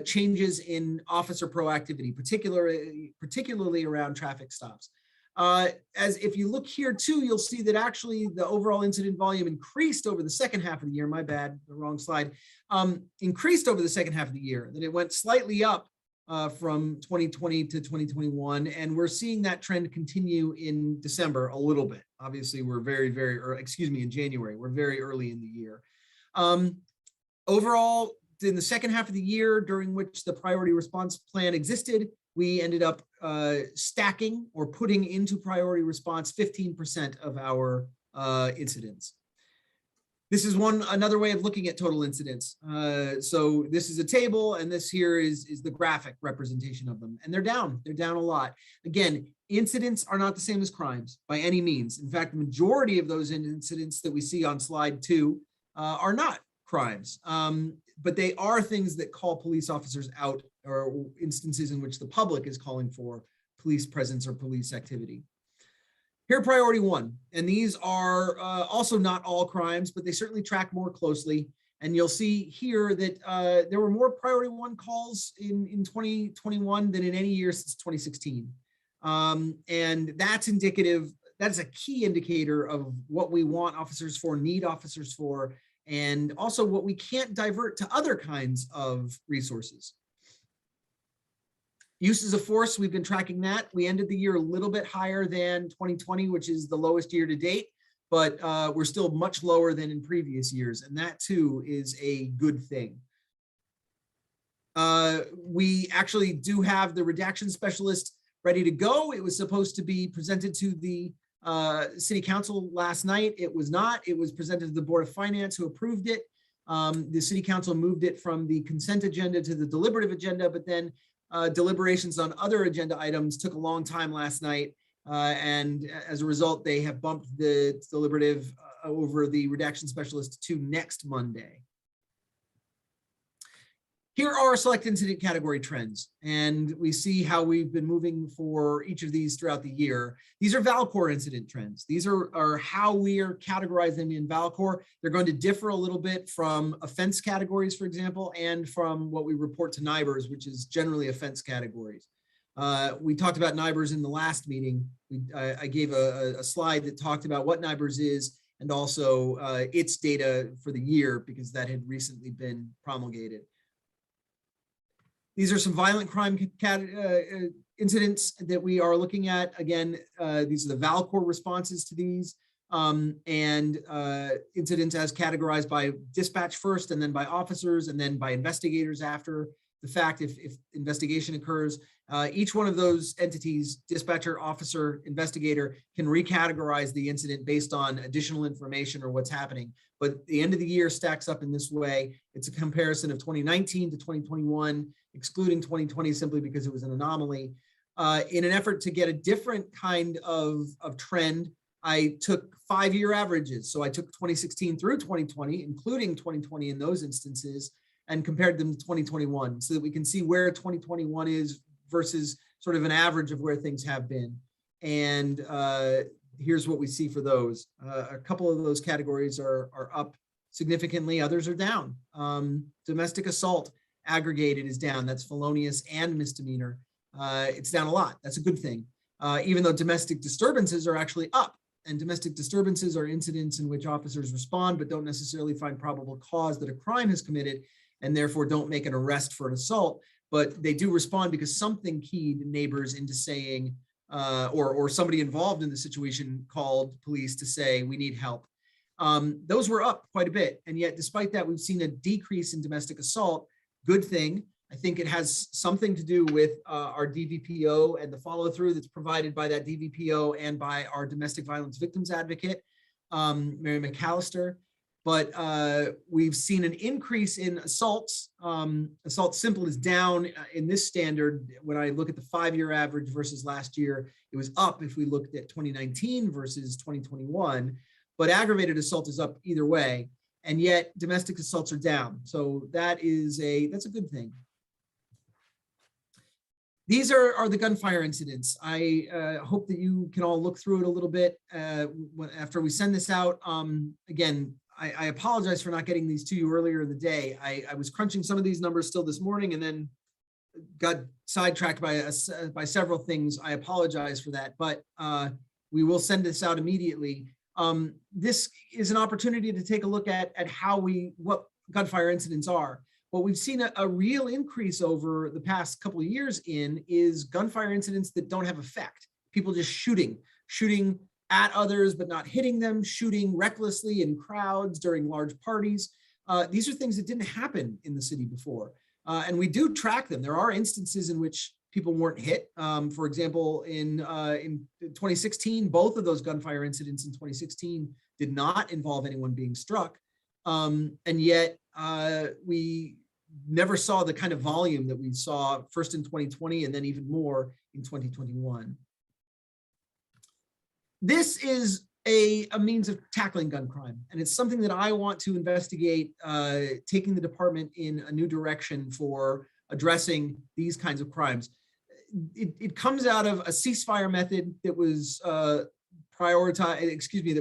changes in officer proactivity, particularly around traffic stops. As if you look here too, you'll see that actually the overall incident volume increased over the second half of the year. My bad, the wrong slide. Increased over the second half of the year. That it went slightly up from 2020 to 2021, and we're seeing that trend continue in December a little bit. Obviously, we're in January. We're very early in the year. Overall, in the second half of the year, during which the priority response plan existed, we ended up stacking or putting into priority response 15% of our incidents. This is another way of looking at total incidents. So this is a table, and this here is the graphic representation of them. And they're down a lot. Again, incidents are not the same as crimes by any means. In fact, the majority of those incidents that we see on slide 2 are not crimes, but they are things that call police officers out, or instances in which the public is calling for police presence or police activity. Here, priority 1, and these are also not all crimes, but they certainly track more closely. And you'll see here that there were more priority 1 calls in 2021 than in any year since 2016. And that's indicative, that's a key indicator of what we want officers for, need officers for, and also what we can't divert to other kinds of resources. Uses of force, we've been tracking that. We ended the year a little bit higher than 2020, which is the lowest year to date, but we're still much lower than in previous years. And that too is a good thing. We actually do have the redaction specialist ready to go. It was supposed to be presented to the City Council last night. It was not. It was presented to the Board of Finance, who approved it. The City Council moved it from the consent agenda to the deliberative agenda, but then deliberations on other agenda items took a long time last night. And as a result, they have bumped the deliberative over the redaction specialist to next Monday. Here are select incident category trends, and we see how we've been moving for each of these throughout the year. These are VALCOR incident trends. These are how we are categorizing them in VALCOR. They're going to differ a little bit from offense categories, for example, and from what we report to NIBRS, which is generally offense categories. We talked about NIBRS in the last meeting. I gave a slide that talked about what NIBRS is and also its data for the year, because that had recently been promulgated. These are some violent crime incidents that we are looking at. Again, these are the VALCOR responses to these, and incidents as categorized by dispatch first, and then by officers, and then by investigators after the fact if investigation occurs. Each one of those entities, dispatcher, officer, investigator, can recategorize the incident based on additional information or what's happening. But the end of the year stacks up in this way. It's a comparison of 2019 to 2021, excluding 2020 simply because it was an anomaly. In an effort to get a different kind of trend, I took 5-year averages. So I took 2016 through 2020, including 2020 in those instances, and compared them to 2021 so that we can see where 2021 is versus sort of an average of where things have been. And here's what we see for those. A couple of those categories are up significantly, others are down. Domestic assault aggregated is down. That's felonious and misdemeanor. It's down a lot. That's a good thing. even though domestic disturbances are actually up. And domestic disturbances are incidents in which officers respond but don't necessarily find probable cause that a crime is committed and therefore don't make an arrest for an assault. But they do respond because something keyed neighbors into saying, or somebody involved in the situation called police to say, we need help. Those were up quite a bit. And yet, despite that, we've seen a decrease in domestic assault. Good thing. I think it has something to do with our DVPO and the follow through that's provided by that DVPO and by our domestic violence victims advocate, Mary McAllister. But we've seen an increase in assaults. Assault simple is down in this standard. When I look at the 5-year average versus last year, it was up if we looked at 2019 versus 2021. But aggravated assault is up either way. And yet domestic assaults are down. So that's a good thing. These are the gunfire incidents. I hope that you can all look through it a little bit after we send this out. Again, I apologize for not getting these to you earlier in the day. I was crunching some of these numbers still this morning and then got sidetracked by several things. I apologize for that, but we will send this out immediately. This is an opportunity to take a look at what gunfire incidents are. What we've seen a real increase over the past couple of years is gunfire incidents that don't have effect. People just shooting at others, but not hitting them, shooting recklessly in crowds during large parties. These are things that didn't happen in the city before. And we do track them. There are instances in which people weren't hit. For example, in 2016, both of those gunfire incidents in 2016 did not involve anyone being struck. And yet we never saw the kind of volume that we saw first in 2020 and then even more in 2021. This is a means of tackling gun crime, and it's something that I want to investigate, taking the department in a new direction for addressing these kinds of crimes. It comes out of a ceasefire method that was that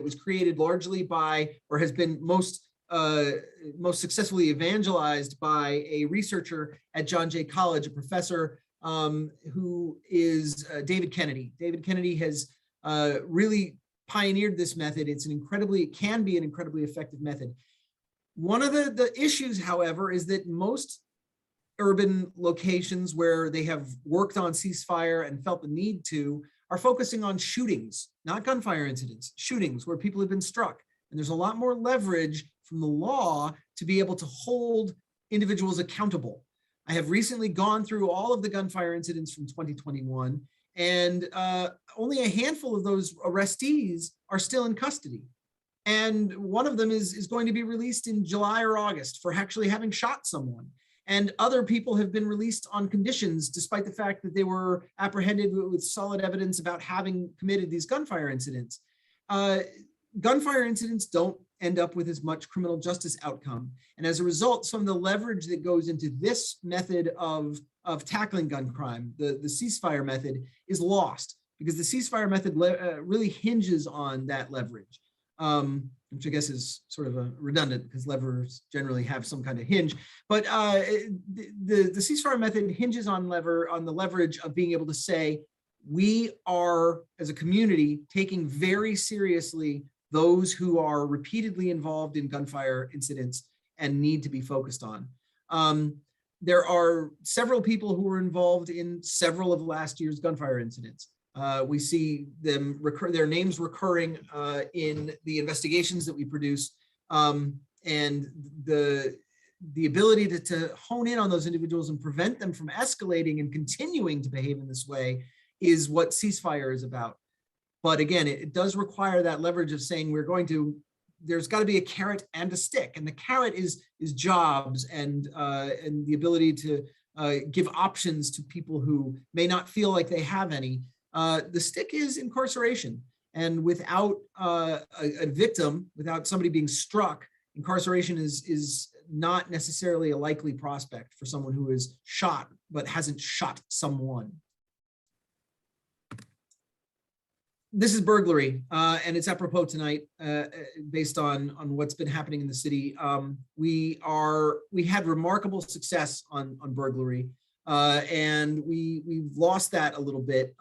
was created largely by, or has been most successfully evangelized by a researcher at John Jay College, a professor who is David Kennedy. David Kennedy has really pioneered this method. It can be an incredibly effective method. One of the issues, however, is that most urban locations where they have worked on ceasefire and felt the need to are focusing on shootings, not gunfire incidents, shootings where people have been struck. And there's a lot more leverage from the law to be able to hold individuals accountable. I have recently gone through all of the gunfire incidents from 2021, and only a handful of those arrestees are still in custody. And one of them is going to be released in July or August for actually having shot someone. And other people have been released on conditions, despite the fact that they were apprehended with solid evidence about having committed these gunfire incidents. Gunfire incidents don't end up with as much criminal justice outcome. And as a result, some of the leverage that goes into this method of tackling gun crime, the ceasefire method, is lost because the ceasefire method really hinges on that leverage, which I guess is sort of redundant because levers generally have some kind of hinge. But the ceasefire method hinges on the leverage of being able to say, we are, as a community, taking very seriously those who are repeatedly involved in gunfire incidents and need to be focused on. There are several people who were involved in several of last year's gunfire incidents. We see their names recurring in the investigations that we produce, and the ability to hone in on those individuals and prevent them from escalating and continuing to behave in this way is what ceasefire is about. But again, it does require that leverage of saying there's got to be a carrot and a stick, and the carrot is jobs and the ability to give options to people who may not feel like they have any. The stick is incarceration, and without a victim, without somebody being struck, incarceration is not necessarily a likely prospect for someone who is shot but hasn't shot someone. This is burglary, and it's apropos tonight, based on what's been happening in the city. We had remarkable success on burglary, and we've lost that a little bit.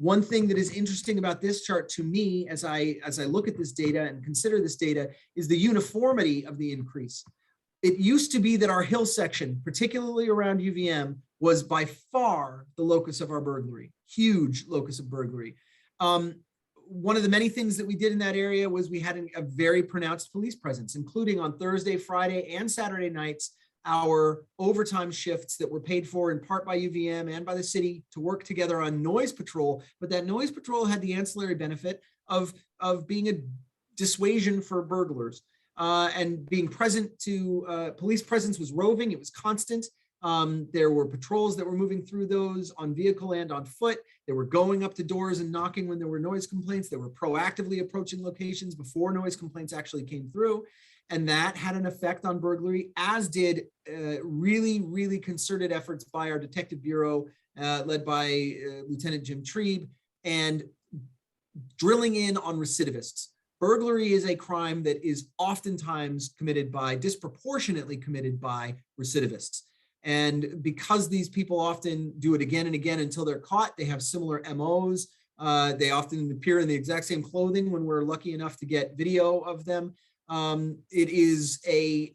One thing that is interesting about this chart to me, as I look at this data and consider this data, is the uniformity of the increase. It used to be that our hill section, particularly around UVM, was by far the locus of our burglary, huge locus of burglary. One of the many things that we did in that area was we had a very pronounced police presence, including on Thursday, Friday, and Saturday nights, our overtime shifts that were paid for in part by UVM and by the city to work together on noise patrol. But that noise patrol had the ancillary benefit of being a dissuasion for burglars. And being present to police presence was roving, it was constant. There were patrols that were moving through those on vehicle and on foot. They were going up to doors and knocking when there were noise complaints. They were proactively approaching locations before noise complaints actually came through. And that had an effect on burglary, as did really, really concerted efforts by our detective bureau, led by Lieutenant Jim Trieb, and drilling in on recidivists. Burglary is a crime that is oftentimes disproportionately committed by recidivists. And because these people often do it again and again until they're caught, they have similar MOs. They often appear in the exact same clothing when we're lucky enough to get video of them. It is a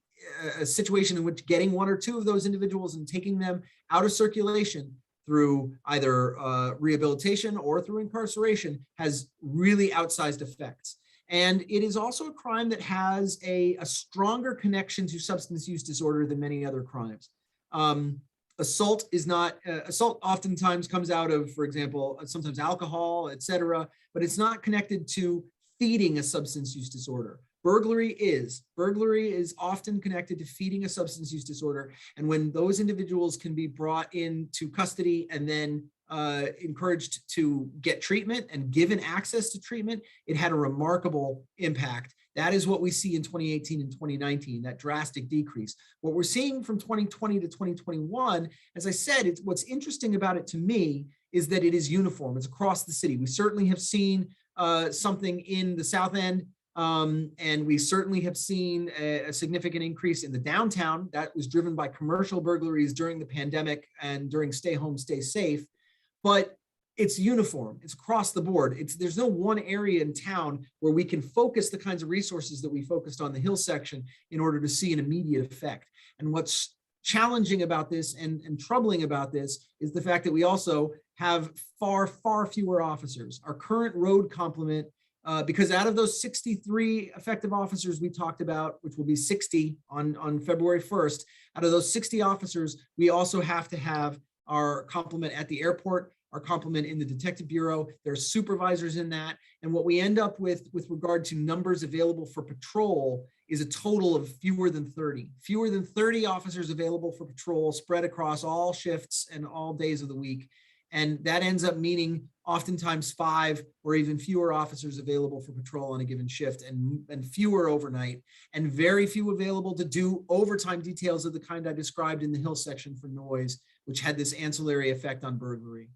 situation in which getting one or two of those individuals and taking them out of circulation through either rehabilitation or through incarceration has really outsized effects. And it is also a crime that has a stronger connection to substance use disorder than many other crimes. Assault oftentimes comes out of, for example, sometimes alcohol, etc., but it's not connected to feeding a substance use disorder. Burglary is often connected to feeding a substance use disorder. And when those individuals can be brought into custody and then encouraged to get treatment and given access to treatment, it had a remarkable impact. That is what we see in 2018 and 2019, that drastic decrease. What we're seeing from 2020 to 2021, as I said, what's interesting about it to me is that it is uniform. It's across the city. We certainly have seen something in the South End, and we certainly have seen a significant increase in the downtown. That was driven by commercial burglaries during the pandemic and during stay home, stay safe. But it's uniform, it's across the board. There's no one area in town where we can focus the kinds of resources that we focused on the Hill section in order to see an immediate effect. And what's challenging about this and troubling about this is the fact that we also have far, far fewer officers. Our current road complement, because out of those 63 effective officers we talked about, which will be 60 on February 1st, out of those 60 officers, we also have to have our complement at the airport, our complement in the detective bureau. There are supervisors in that. And what we end up with regard to numbers available for patrol is a total of fewer than 30. Fewer than 30 officers available for patrol spread across all shifts and all days of the week. And that ends up meaning oftentimes 5 or even fewer officers available for patrol on a given shift, and fewer overnight, and very few available to do overtime details of the kind I described in the Hill section for noise, which had this ancillary effect on burglary.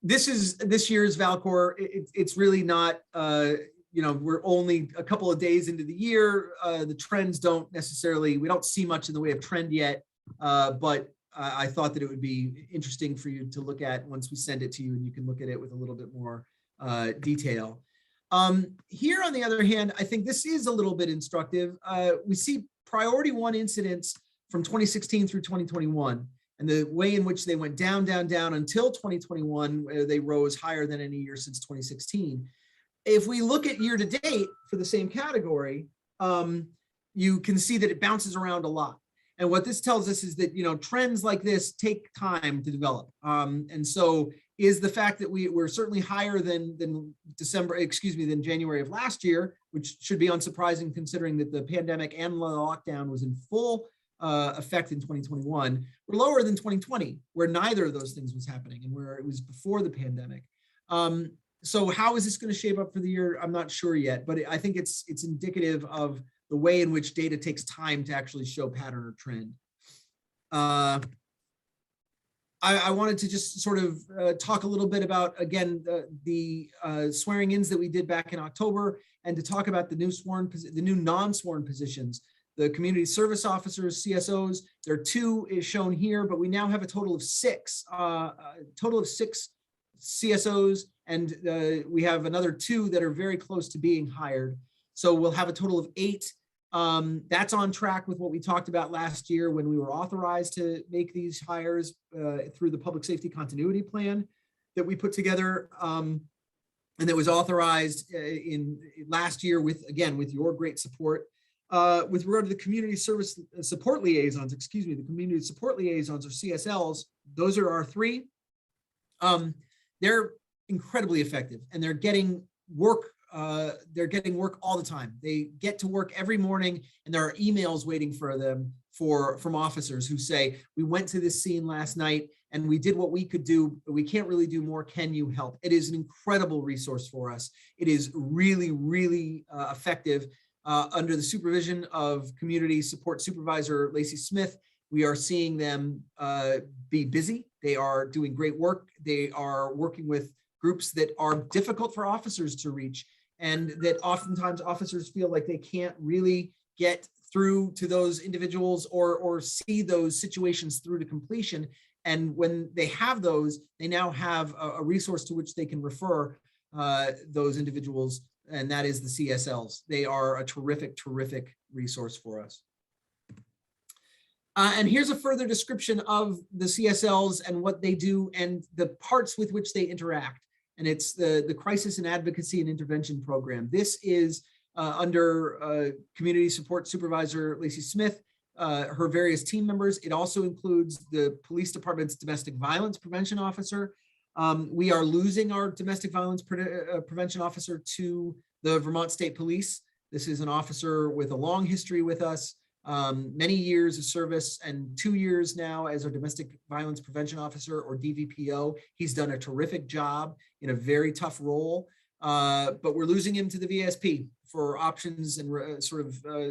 This is this year's Valcor. It's really not, we're only a couple of days into the year. The trends don't necessarily, we don't see much in the way of trend yet, but I thought that it would be interesting for you to look at once we send it to you, and you can look at it with a little bit more detail. Here, on the other hand, I think this is a little bit instructive. We see priority 1 incidents from 2016 through 2021, and the way in which they went down, down, down until 2021, where they rose higher than any year since 2016. If we look at year to date for the same category, you can see that it bounces around a lot. And what this tells us is that, trends like this take time to develop. And so is the fact that we're certainly higher than January of last year, which should be unsurprising considering that the pandemic and the lockdown was in full effect in 2021. We're lower than 2020, where neither of those things was happening and where it was before the pandemic. So how is this going to shape up for the year? I'm not sure yet, but I think it's indicative of the way in which data takes time to actually show pattern or trend. I wanted to just sort of talk a little bit about, again, the swearing-ins that we did back in October, and to talk about the new non-sworn positions. the community service officers, CSOs. There are 2 is shown here, but we now have a total of 6, CSOs, and we have another 2 that are very close to being hired. So we'll have a total of 8. That's on track with what we talked about last year when we were authorized to make these hires through the public safety continuity plan that we put together. And that was authorized in last year with your great support. With regard to the community service support liaisons, the community support liaisons or CSLs, those are our 3. They're incredibly effective and they're getting work. They're getting work all the time. They get to work every morning and there are emails waiting for them from officers who say, we went to this scene last night and we did what we could do, but we can't really do more. Can you help? It is an incredible resource for us. It is really, really effective. Under the supervision of community support supervisor Lacey Smith, we are seeing them be busy. They are doing great work. They are working with groups that are difficult for officers to reach, and that oftentimes officers feel like they can't really get through to those individuals or see those situations through to completion. And when they have those, they now have a resource to which they can refer those individuals, and that is the CSLs. They are a terrific, terrific resource for us. And here's a further description of the CSLs and what they do and the parts with which they interact. And it's the Crisis and Advocacy and Intervention Program. This is under Community Support Supervisor Lacey Smith, her various team members. It also includes the Police Department's Domestic Violence Prevention Officer. We are losing our Domestic Violence Prevention Officer to the Vermont State Police. This is an officer with a long history with us, many years of service, and 2 years now as our Domestic Violence Prevention Officer, or DVPO. He's done a terrific job in a very tough role, but we're losing him to the VSP for options and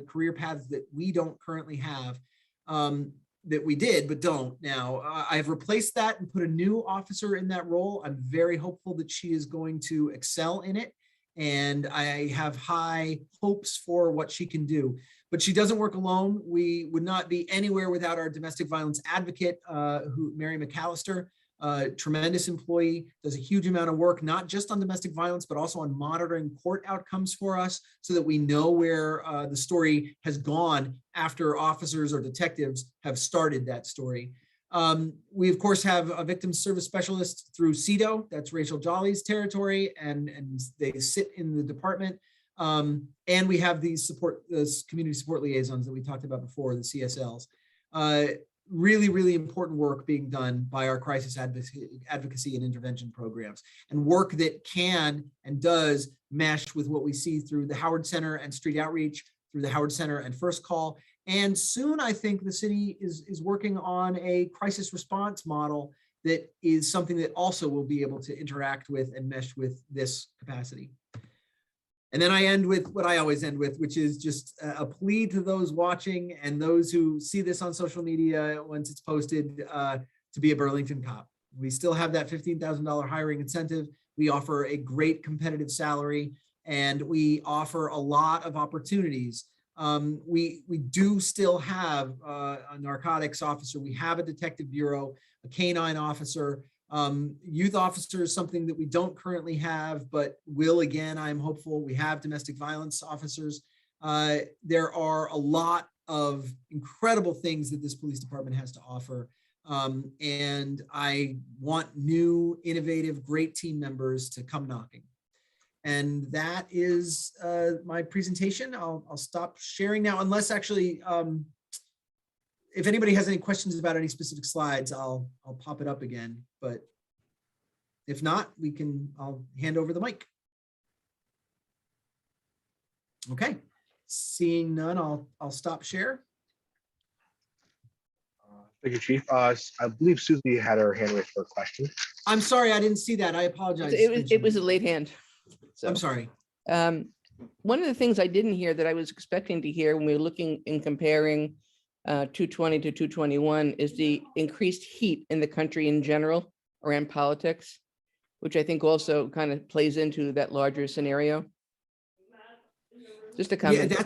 career paths that we don't currently have, that we did, but don't now. I've replaced that and put a new officer in that role. I'm very hopeful that she is going to excel in it, and I have high hopes for what she can do. But she doesn't work alone. We would not be anywhere without our domestic violence advocate, Mary McAllister, tremendous employee, does a huge amount of work, not just on domestic violence, but also on monitoring court outcomes for us so that we know where the story has gone after officers or detectives have started that story. We, of course, have a victim service specialist through CEDO, that's Rachel Jolly's territory, and they sit in the department. And we have these community support liaisons that we talked about before, the CSLs. Really, really important work being done by our crisis advocacy and intervention programs, and work that can and does mesh with what we see through the Howard Center and Street Outreach, through the Howard Center and First Call. And soon, I think the city is working on a crisis response model that is something that also will be able to interact with and mesh with this capacity. And then I end with what I always end with, which is just a plea to those watching and those who see this on social media once it's posted, to be a Burlington cop. We still have that $15,000 hiring incentive. We offer a great competitive salary, and we offer a lot of opportunities. We do still have a narcotics officer. We have a detective bureau, a canine officer. Youth officer is something that we don't currently have, but will again, I'm hopeful. We have domestic violence officers. There are a lot of incredible things that this police department has to offer. And I want new, innovative, great team members to come knocking. And that is my presentation. I'll stop sharing now, unless actually, if anybody has any questions about any specific slides, I'll pop it up again. But if not, I'll hand over the mic. Okay, seeing none, I'll stop share. Thank you, Chief. I believe Susie had her hand raised for a question. I'm sorry, I didn't see that. I apologize. It was a late hand. So, I'm sorry. one of the things I didn't hear that I was expecting to hear when we were looking and comparing 220 to 221 is the increased heat in the country in general around politics, which I think also kind of plays into that larger scenario. Just a comment. Yeah,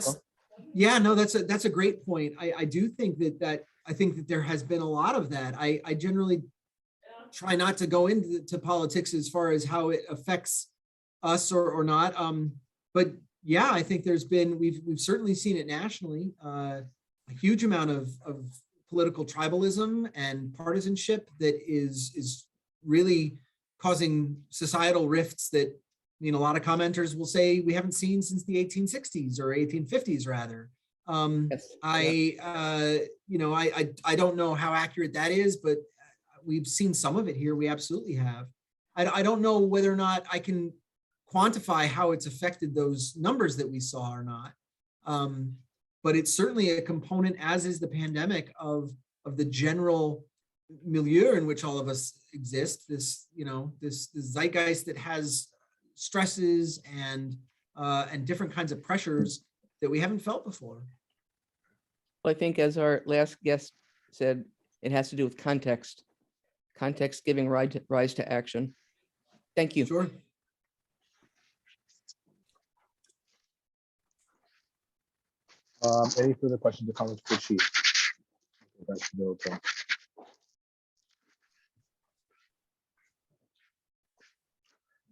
Yeah, no, that's a great point. I do think I think that there has been a lot of that. I generally try not to go into politics as far as how it affects us or not. But yeah, I think we've certainly seen it nationally, a huge amount of political tribalism and partisanship that is really causing societal rifts that, a lot of commenters will say we haven't seen since the 1860s or 1850s rather. Yes. I don't know how accurate that is, but we've seen some of it here. We absolutely have. I don't know whether or not I can quantify how it's affected those numbers that we saw or not. But it's certainly a component, as is the pandemic, of the general milieu in which all of us exist. This zeitgeist that has stresses and different kinds of pressures that we haven't felt before. Well, I think as our last guest said, it has to do with context. Context giving rise to action. Thank you. Sure. Any further questions or comments for the chief? That's no problem.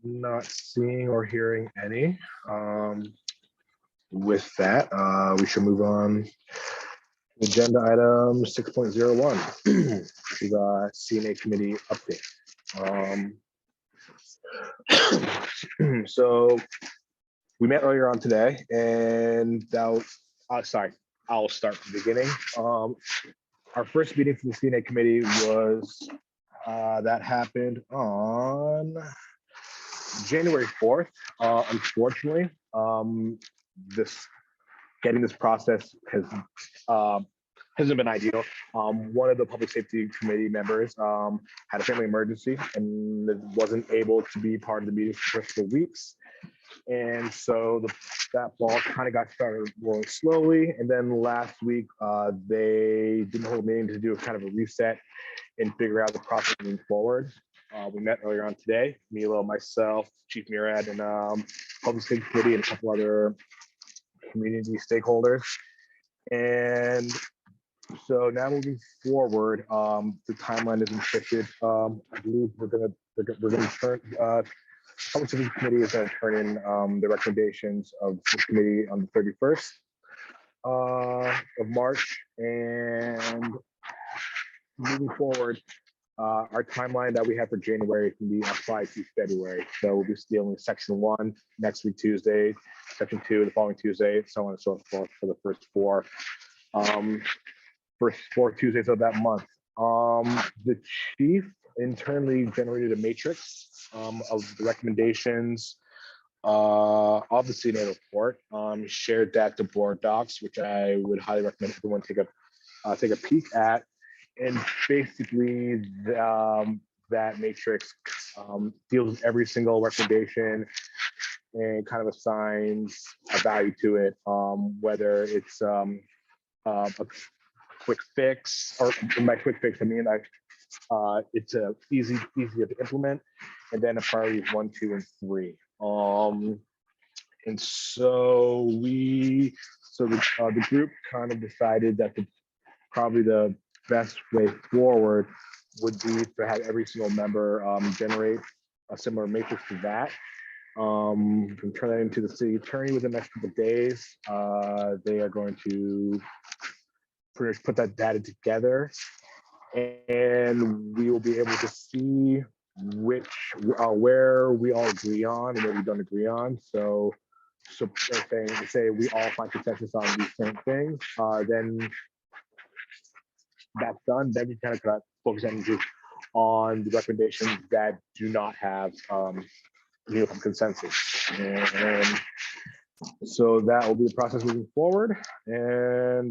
Not seeing or hearing any. With that, we should move on. Agenda item 6.01, which is CNA Committee update. So we met earlier on today, and that was, sorry, I'll start from the beginning. Our first meeting for the CNA Committee was that happened on January 4th. Unfortunately, getting this process hasn't been ideal. One of the public safety committee members had a family emergency and wasn't able to be part of the meeting for several weeks. And so that ball kind of got started rolling slowly. And then last week, they didn't hold a meeting to do a kind of a reset and figure out the process moving forward. We met earlier on today, Milo, myself, Chief Murad, and public safety committee, and a couple other community stakeholders. And so now moving forward, the timeline isn't shifted. I believe we're gonna turn. Public Safety Committee is going to turn in the recommendations of the committee on the 31st of March. And moving forward, our timeline that we have for January can be applied to February. So we'll be dealing with section 1 next week, Tuesday, section 2 the following Tuesday, so on and so forth for the first four Tuesdays of that month. The chief internally generated a matrix of the recommendations of the CNA report, shared that to board docs, which I would highly recommend everyone take a peek at. And basically, that matrix deals with every single recommendation and kind of assigns a value to it, whether it's a quick fix, or by quick fix, I mean it's easy to implement, and then a priorities 1, 2, and 3. And so the group kind of decided that probably the best way forward would be to have every single member generate a similar matrix to that. Turn that into the city attorney within the next couple of days. They are going to pretty much put that data together, and we will be able to see where we all agree on and where we don't agree on. So say we all find consensus on these same things, then that's done. Then we kind of focus energy on the recommendations that do not have uniform consensus. And so that will be the process moving forward. And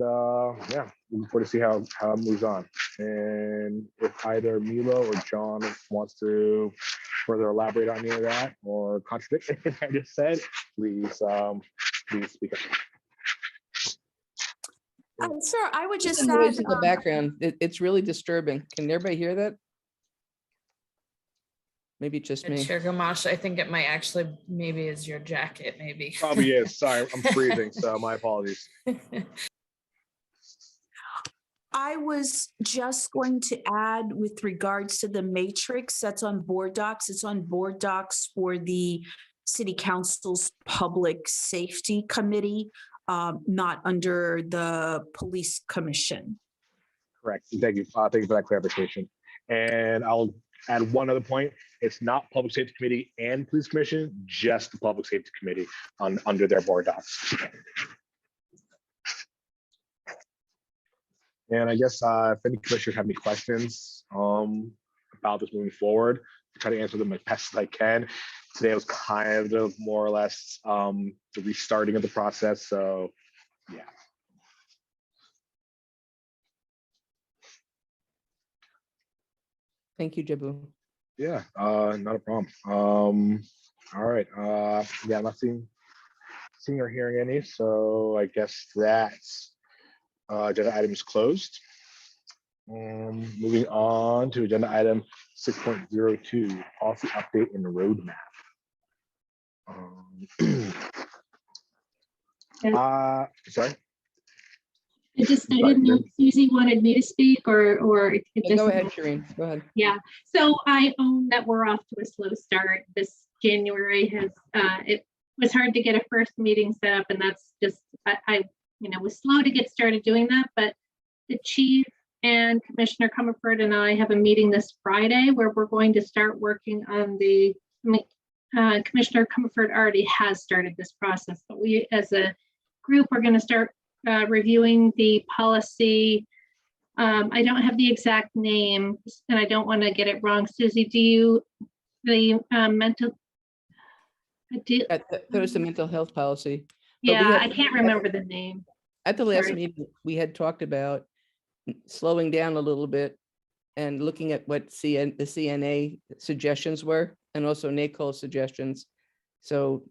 yeah, looking forward to see how it moves on. And if either Milo or John wants to further elaborate on any of that or contradict anything I just said, please speak up. Sir, I would just Some add, noise in the background. It's really disturbing. Can everybody hear that? Maybe it's just me. Chair Gamache, I think it might actually, maybe is your jacket, maybe. Probably is. Sorry, I'm freezing, so my apologies. I was just going to add with regards to the matrix that's on board docs. It's on board docs for the City Council's Public Safety Committee, not under the Police Commission. Correct. Thank you. Thank you for that clarification. And I'll add one other point. It's not Public Safety Committee and Police Commission, just the Public Safety Committee under their board docs. And I guess if any commissioners have any questions about this moving forward, I'll try to answer them as best as I can. Today was kind of more or less the restarting of the process. So yeah. Thank you, Jabu. Yeah, not a problem. All right. Yeah, I'm not seeing or hearing any. So I guess that's agenda item is closed. Moving on to agenda item 6.02, policy update and roadmap. Sorry. I didn't know if Susie wanted me to speak or it Yeah, just. go ahead, Shireen. Go ahead. Yeah, so I own that we're off to a slow start. This January has, it was hard to get a first meeting set up, and that's just, I was slow to get started doing that, but the chief and Commissioner Comerford and I have a meeting this Friday where we're going to start working on the, Commissioner Comerford already has started this process, but we as a group are going to start reviewing the policy. I don't have the exact name and I don't want to get it wrong. Susie, do you, the mental? That was the mental health policy. But Yeah, I can't remember the name. At the last Sorry. meeting, we had talked about slowing down a little bit and looking at what the CNA suggestions were and also NACO's suggestions. So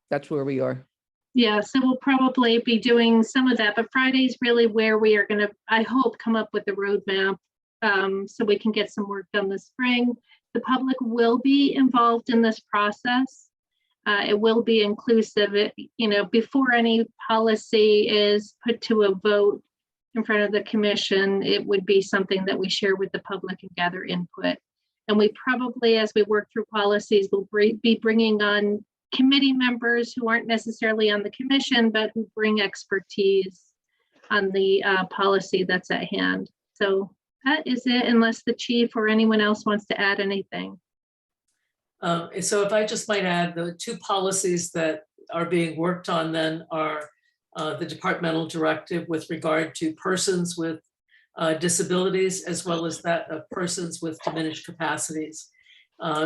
that's where we are. Yeah, so we'll probably be doing some of that, but Friday's really where we are going to, I hope, come up with a roadmap so we can get some work done this spring. The public will be involved in this process. It will be inclusive. Before any policy is put to a vote in front of the commission, it would be something that we share with the public and gather input. And we probably, as we work through policies, will be bringing on committee members who aren't necessarily on the commission, but who bring expertise on the policy that's at hand. So that is it, unless the chief or anyone else wants to add anything. So if I just might add, the two policies that are being worked on then are the departmental directive with regard to persons with disabilities, as well as that of persons with diminished capacities.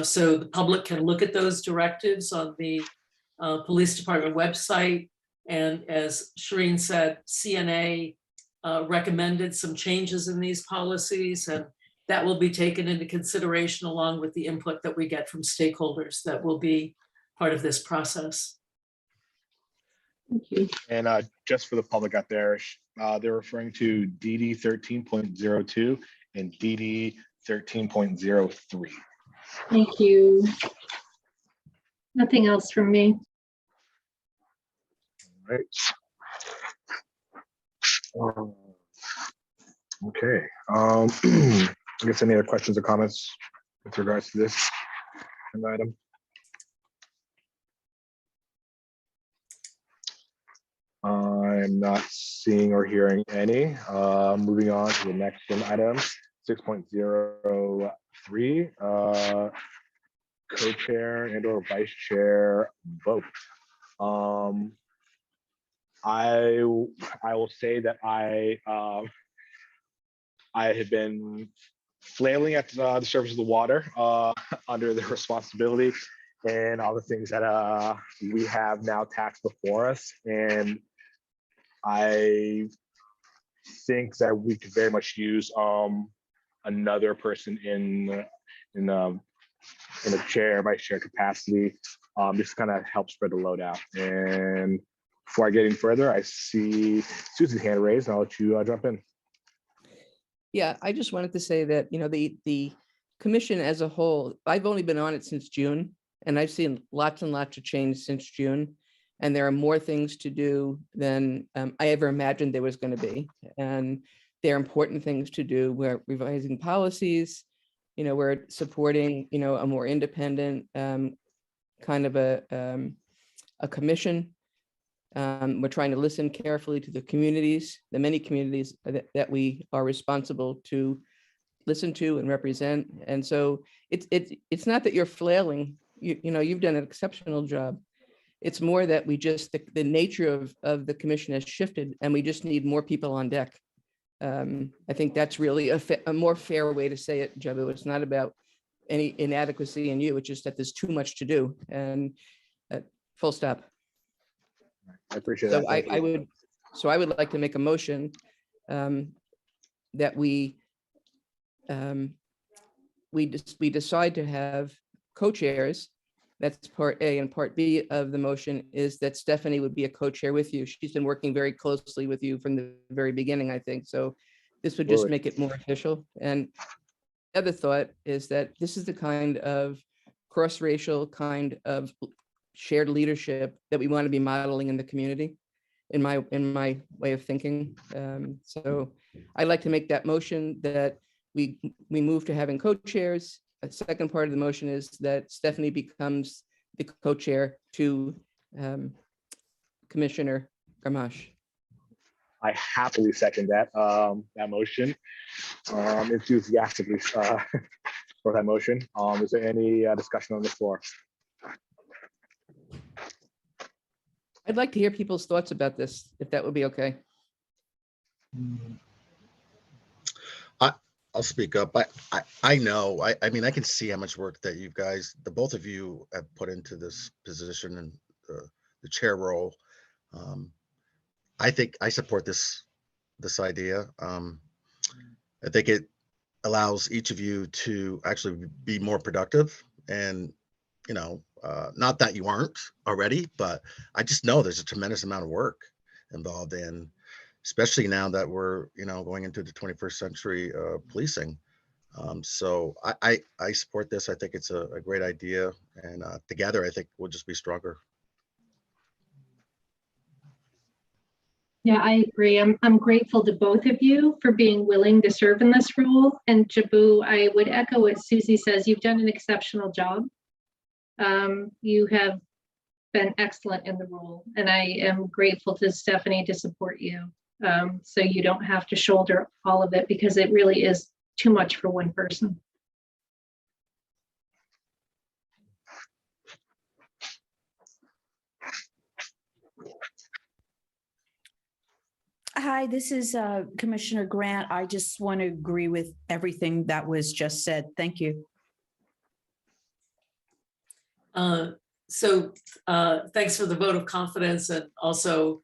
So the public can look at those directives on the police department website. And as Shireen said, CNA recommended some changes in these policies, and that will be taken into consideration along with the input that we get from stakeholders that will be part of this process. Thank you. And just for the public out there, they're referring to DD 13.02 and DD 13.03. Thank you. Nothing else from me. Right. Okay. I guess any other questions or comments with regards to this item? I'm not seeing or hearing any. Moving on to the next item, 6.03, co-chair and or vice chair vote. I will say that I have been flailing at the surface of the water under the responsibility and all the things that we have now taxed before us. And I think that we could very much use another person in a chair, vice chair capacity, just kind of help spread the load out. And before I get any further, I see Susie's hand raised. I'll let you jump in. Yeah, I just wanted to say that, the commission as a whole, I've only been on it since June, and I've seen lots and lots of change since June. And there are more things to do than I ever imagined there was going to be. And there are important things to do. We're revising policies, we're supporting, a more independent kind of a commission. We're trying to listen carefully to the communities, the many communities that we are responsible to listen to and represent. And so it's not that you're flailing, you've done an exceptional job. It's more that we just, the nature of the commission has shifted, and we just need more people on deck. I think that's really a more fair way to say it, Jabu. It's not about any inadequacy in you. It's just that there's too much to do, and full stop. I appreciate So that. Thank you. I would like to make a motion that we decide to have co-chairs. That's part A, and part B of the motion is that Stephanie would be a co-chair with you. She's been working very closely with you from the very beginning, I think. So this would just Absolutely. make it more official. And the other thought is that this is the kind of cross-racial kind of shared leadership that we want to be modeling in the community, in my way of thinking. So I'd like to make that motion that we move to having co-chairs. The second part of the motion is that Stephanie becomes the co-chair to Commissioner Gamache. I happily second that motion. Enthusiastically for that motion. Is there any discussion on the floor? I'd like to hear people's thoughts about this, if that would be okay. I'll speak up. I know, I mean, I can see how much work that you guys, the both of you have put into this position and the chair role. I think I support this idea. I think it allows each of you to actually be more productive, and not that you aren't already, but I just know there's a tremendous amount of work involved in, especially now that we're, going into the 21st century policing. So I support this. I think it's a great idea, and together I think we'll just be stronger. Yeah, I agree. I'm grateful to both of you for being willing to serve in this role. And Jabu, I would echo what Susie says. You've done an exceptional job. You have been excellent in the role, and I am grateful to Stephanie to support you. So you don't have to shoulder all of it, because it really is too much for one person. Hi, this is Commissioner Grant. I just want to agree with everything that was just said. Thank you. So thanks for the vote of confidence, and also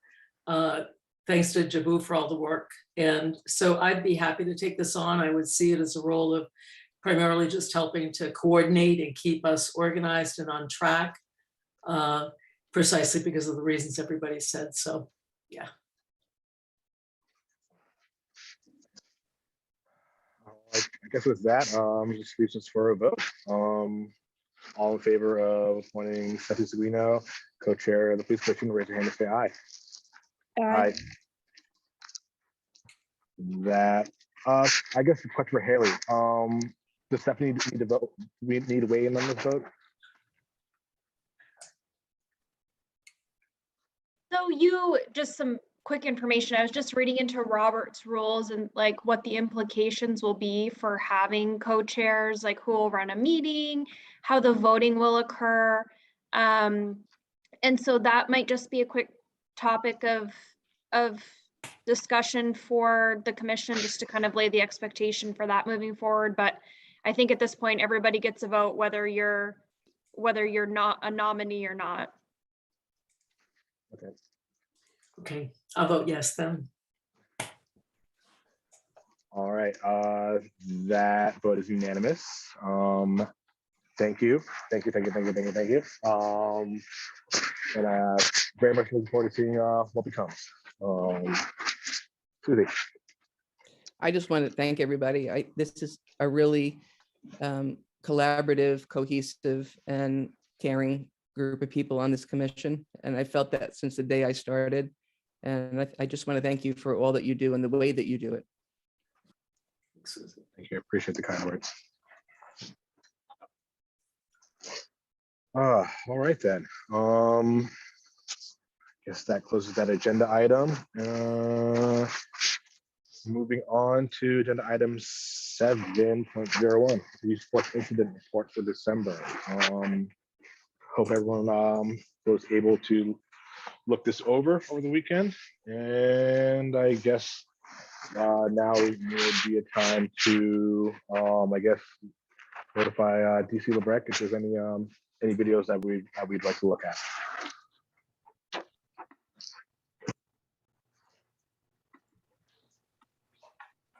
thanks to Jabu for all the work. And so I'd be happy to take this on. I would see it as a role of primarily just helping to coordinate and keep us organized and on track, precisely because of the reasons everybody said. So, yeah. I guess with that, just leaves us for a vote. All in favor of appointing Stephanie Seguino, co-chair of the police commission, raise your hand and say aye. Aye. That, I guess the question for Haley, does Stephanie need to vote? We need to weigh in on this vote? So just some quick information. I was just reading into Robert's rules and like what the implications will be for having co-chairs, like who will run a meeting, how the voting will occur. And so that might just be a quick topic of discussion for the commission, just to kind of lay the expectation for that moving forward. But I think at this point, everybody gets a vote, whether you're not a nominee or not. Okay. Okay, I'll vote yes then. All right, that vote is unanimous. Thank you. And very much looking forward to seeing what becomes. Susie. I just want to thank everybody. This is a really collaborative, cohesive, and caring group of people on this commission. And I felt that since the day I started. And I just want to thank you for all that you do and the way that you do it. Thank you. I appreciate the kind words. All right then. Guess that closes that agenda item. Moving on to agenda item 7.01, the sports incident report for December. Hope everyone was able to look this over the weekend. And I guess now would be a time to, I guess, notify DC Lebrecq if there's any videos that we'd like to look at.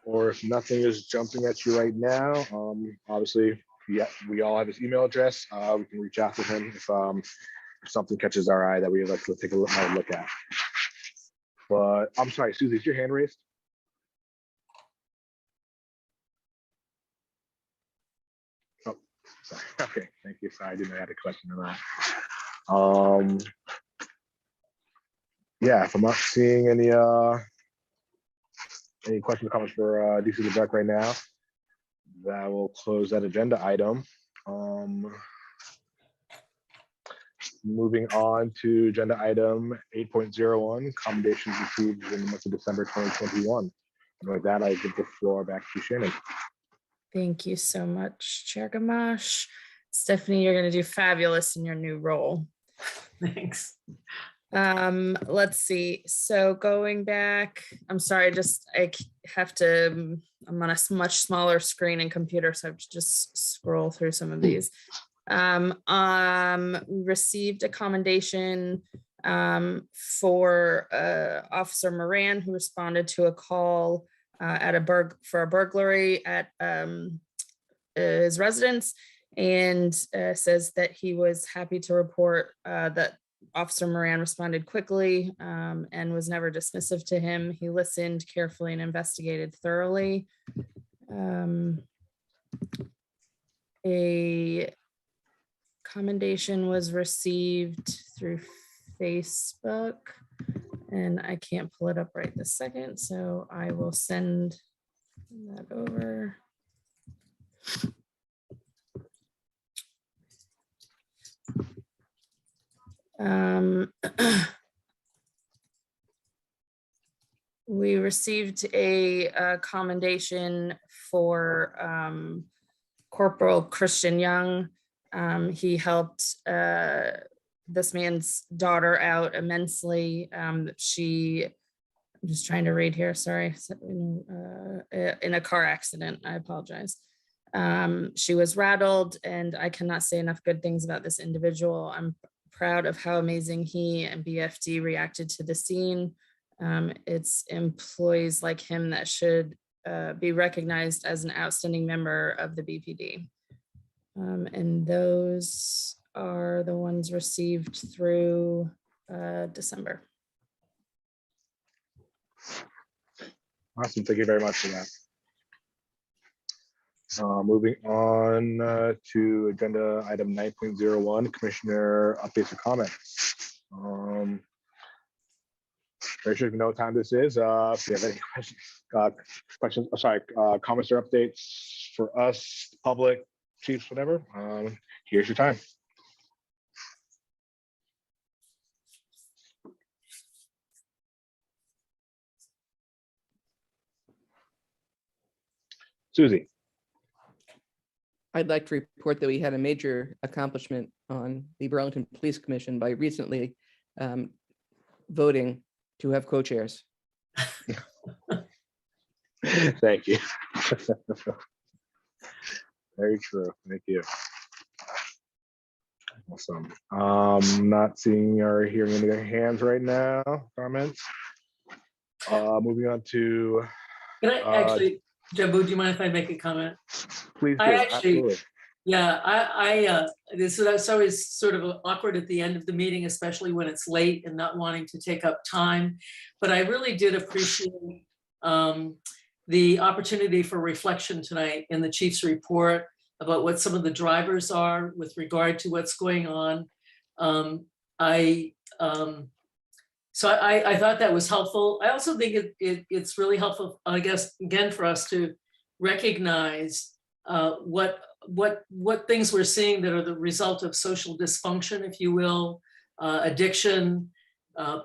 Or if nothing is jumping at you right now, obviously, yeah, we all have his email address. We can reach out to him if something catches our eye that we'd like to take a look at. But I'm sorry, Susie, is your hand raised? Oh, sorry. Okay, thank you. Sorry, I didn't know I had a question on that. Yeah, if I'm not seeing any questions or comments for DC Lebrecq right now, that will close that agenda item. Moving on to agenda item 8.01, commendations received in the month of December 2021. And with that, I give the floor back to Shannon. Thank you so much, Chair Gamache. Stephanie, you're going to do fabulous in your new role. Thanks. Let's see. So going back, I'm sorry, I have to, I'm on a much smaller screen and computer, so I have to just scroll through some of these. We received a commendation for Officer Moran, who responded to a call for a burglary at his residence, and says that he was happy to report that Officer Moran responded quickly and was never dismissive to him. He listened carefully and investigated thoroughly. A commendation was received through Facebook, and I can't pull it up right this second, so I will send that over. We received a commendation for Corporal Christian Young. He helped this man's daughter out immensely. I'm just trying to read here, sorry, in a car accident, I apologize. She was rattled, and I cannot say enough good things about this individual. I'm proud of how amazing he and BFD reacted to the scene. It's employees like him that should be recognized as an outstanding member of the BPD. And those are the ones received through December. Awesome, thank you very much for that. Moving on to agenda item 9.01, Commissioner updates or comments. Very sure if you know what time this is. If you have any comments or updates for us, public, chiefs, whatever, here's your time. Susie. I'd like to report that we had a major accomplishment on the Burlington Police Commission by recently voting to have co-chairs. Thank you. Very true. Thank you. Awesome. Not seeing or hearing any hands right now. Comments. Moving on to. Can I actually, Jabu, do you mind if I make a comment? Please do. I actually, absolutely. yeah, this is always sort of awkward at the end of the meeting, especially when it's late and not wanting to take up time. But I really did appreciate the opportunity for reflection tonight in the chief's report about what some of the drivers are with regard to what's going on. So I thought that was helpful. I also think it's really helpful, I guess, again, for us to recognize what things we're seeing that are the result of social dysfunction, if you will, addiction,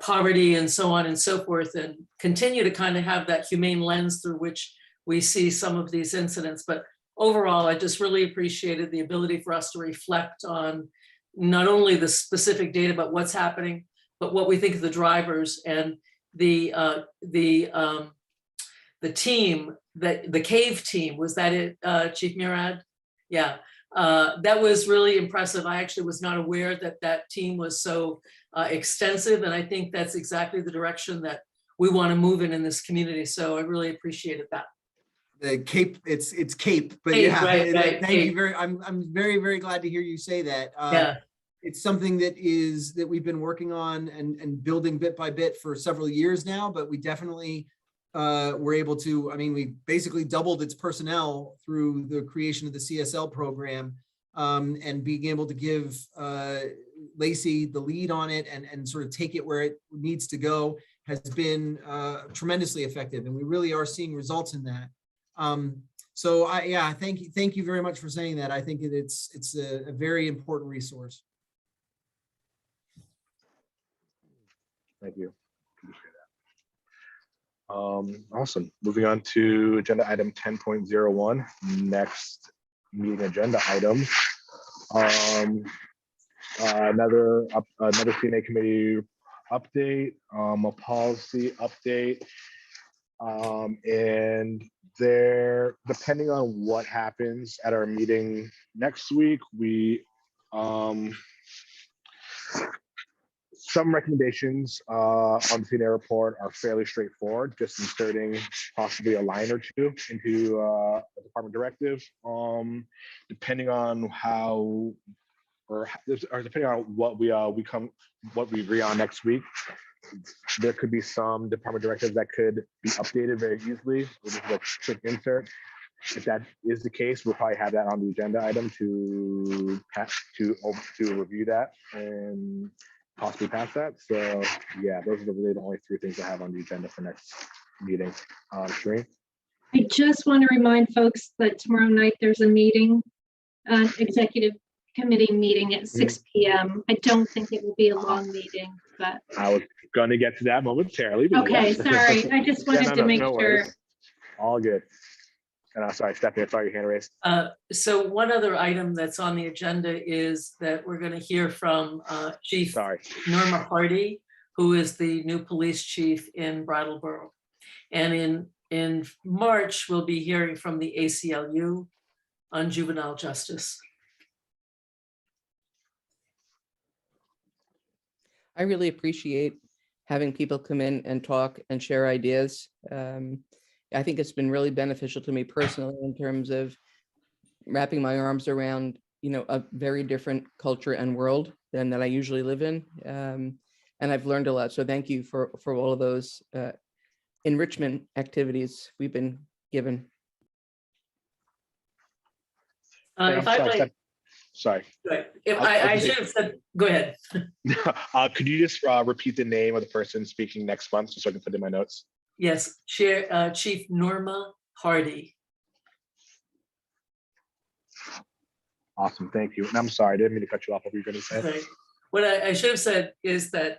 poverty, and so on and so forth, and continue to kind of have that humane lens through which we see some of these incidents. But overall, I just really appreciated the ability for us to reflect on not only the specific data, but what's happening, but what we think of the drivers and the team, that the CAVE team, was that it, Chief Murad? Yeah, that was really impressive. I actually was not aware that that team was so extensive, and I think that's exactly the direction that we want to move in this community. So I really appreciated that. The Cape, it's Cape, but Cape, yeah, right, thank Cape. you very, I'm very, very glad to hear you say that. Yeah. It's something that we've been working on and building bit by bit for several years now, but we definitely were able to, I mean, we basically doubled its personnel through the creation of the CSL program, and being able to give Lacey the lead on it and sort of take it where it needs to go has been tremendously effective, and we really are seeing results in that. So yeah, thank you very much for saying that. I think it's a very important resource. Thank you. Appreciate that. Awesome. Moving on to agenda item 10.01, next meeting agenda item. Another CNA committee update, a policy update. And there, depending on what happens at our meeting next week, we some recommendations on the CNA report are fairly straightforward, just inserting possibly a line or two into a department directive. Depending on how, or depending on what we agree on next week, there could be some department directives that could be updated very easily with just a quick insert. If that is the case, we'll probably have that on the agenda item to review that and possibly pass that. So yeah, those are really the only three things I have on the agenda for next meeting. Shereen? I just want to remind folks that tomorrow night there's a meeting, executive committee meeting at 6 p.m. I don't think it will be a long meeting, but I was going to get to that momentarily. okay, Yeah. sorry. I just wanted to make sure. Worries. All good. And I'm sorry, Stephanie, I saw your hand raised. So one other item that's on the agenda is that we're going to hear from Chief Norma Hardy, who is the new police chief in Brattleboro. And in March, we'll be hearing from the ACLU on juvenile justice. I really appreciate having people come in and talk and share ideas. I think it's been really beneficial to me personally in terms of wrapping my arms around, a very different culture and world than that I usually live in. And I've learned a lot. So thank you for all of those enrichment activities we've been given. Sorry. If I should have said, go ahead. Could you just repeat the name of the person speaking next month so I can put it in my notes? Yes, Chief Norma Hardy. Awesome, thank you. And I'm sorry, I didn't mean to cut you off. What were you going to say? Okay. What I should have said is that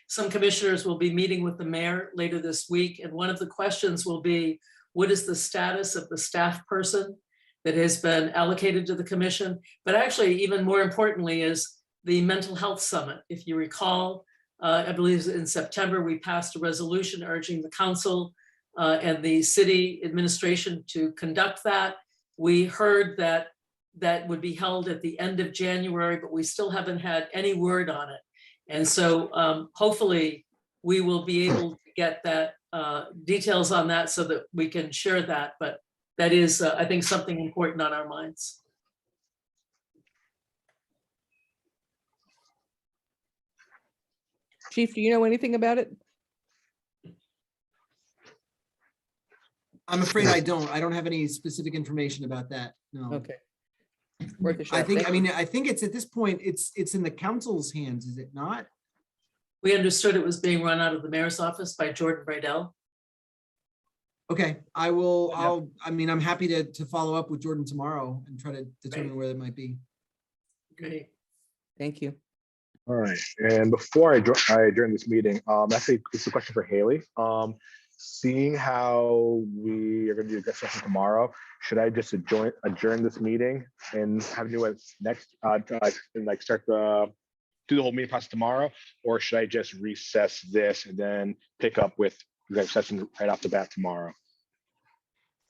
some commissioners will be meeting with the mayor later this week, and one of the questions will be, what is the status of the staff person that has been allocated to the commission? But actually, even more importantly, is the mental health summit. If you recall, I believe in September, we passed a resolution urging the council and the city administration to conduct that. We heard that that would be held at the end of January, but we still haven't had any word on it. And so hopefully we will be able to get that details on that so that we can share that. But that is, I think, something important on our minds. Chief, do you know anything about it? I'm afraid I don't have any specific information about that. No. Okay. Worth a I shot. think, Thank I you. mean, I think it's at this point, it's in the council's hands, is it not? We understood it was being run out of the mayor's office by Jordan Bridell. Okay, I mean, I'm happy to follow up with Jordan tomorrow and try to determine where that might be. Great. Thank you. All right, and before I adjourn this meeting, actually, it's a question for Haley. Seeing how we are going to do a session tomorrow, should I just adjourn this meeting and have you at next, and like start do the whole meeting process tomorrow, or should I just recess this and then pick up with the session right off the bat tomorrow?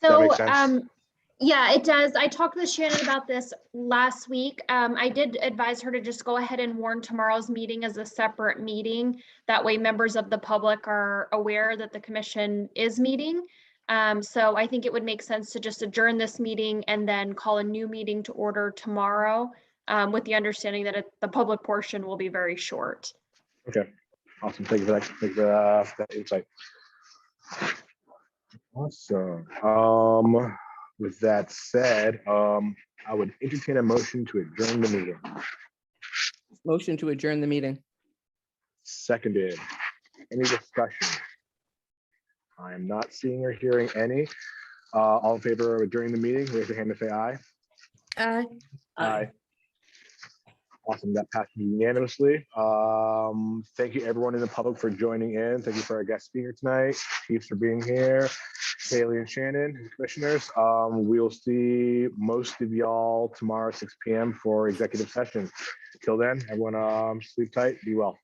Does that So, make sense? yeah, it does. I talked with Shannon about this last week. I did advise her to just go ahead and warn tomorrow's meeting as a separate meeting. That way members of the public are aware that the commission is meeting. So I think it would make sense to just adjourn this meeting and then call a new meeting to order tomorrow, with the understanding that the public portion will be very short. Okay, awesome. Thank you for that. Thank you for that insight. Awesome. With that said, I would entertain a motion to adjourn the meeting. Motion to adjourn the meeting. Seconded. Any discussion? I am not seeing or hearing any. All in favor of adjourning the meeting, raise your hand and say aye. Aye. Awesome, that passed unanimously. Thank you everyone in the public for joining in. Thank you for our guest speaker tonight, Chiefs for being here, Haley and Shannon, commissioners. We will see most of y'all tomorrow, 6 p.m. for executive session. Till then, everyone sleep tight, be well.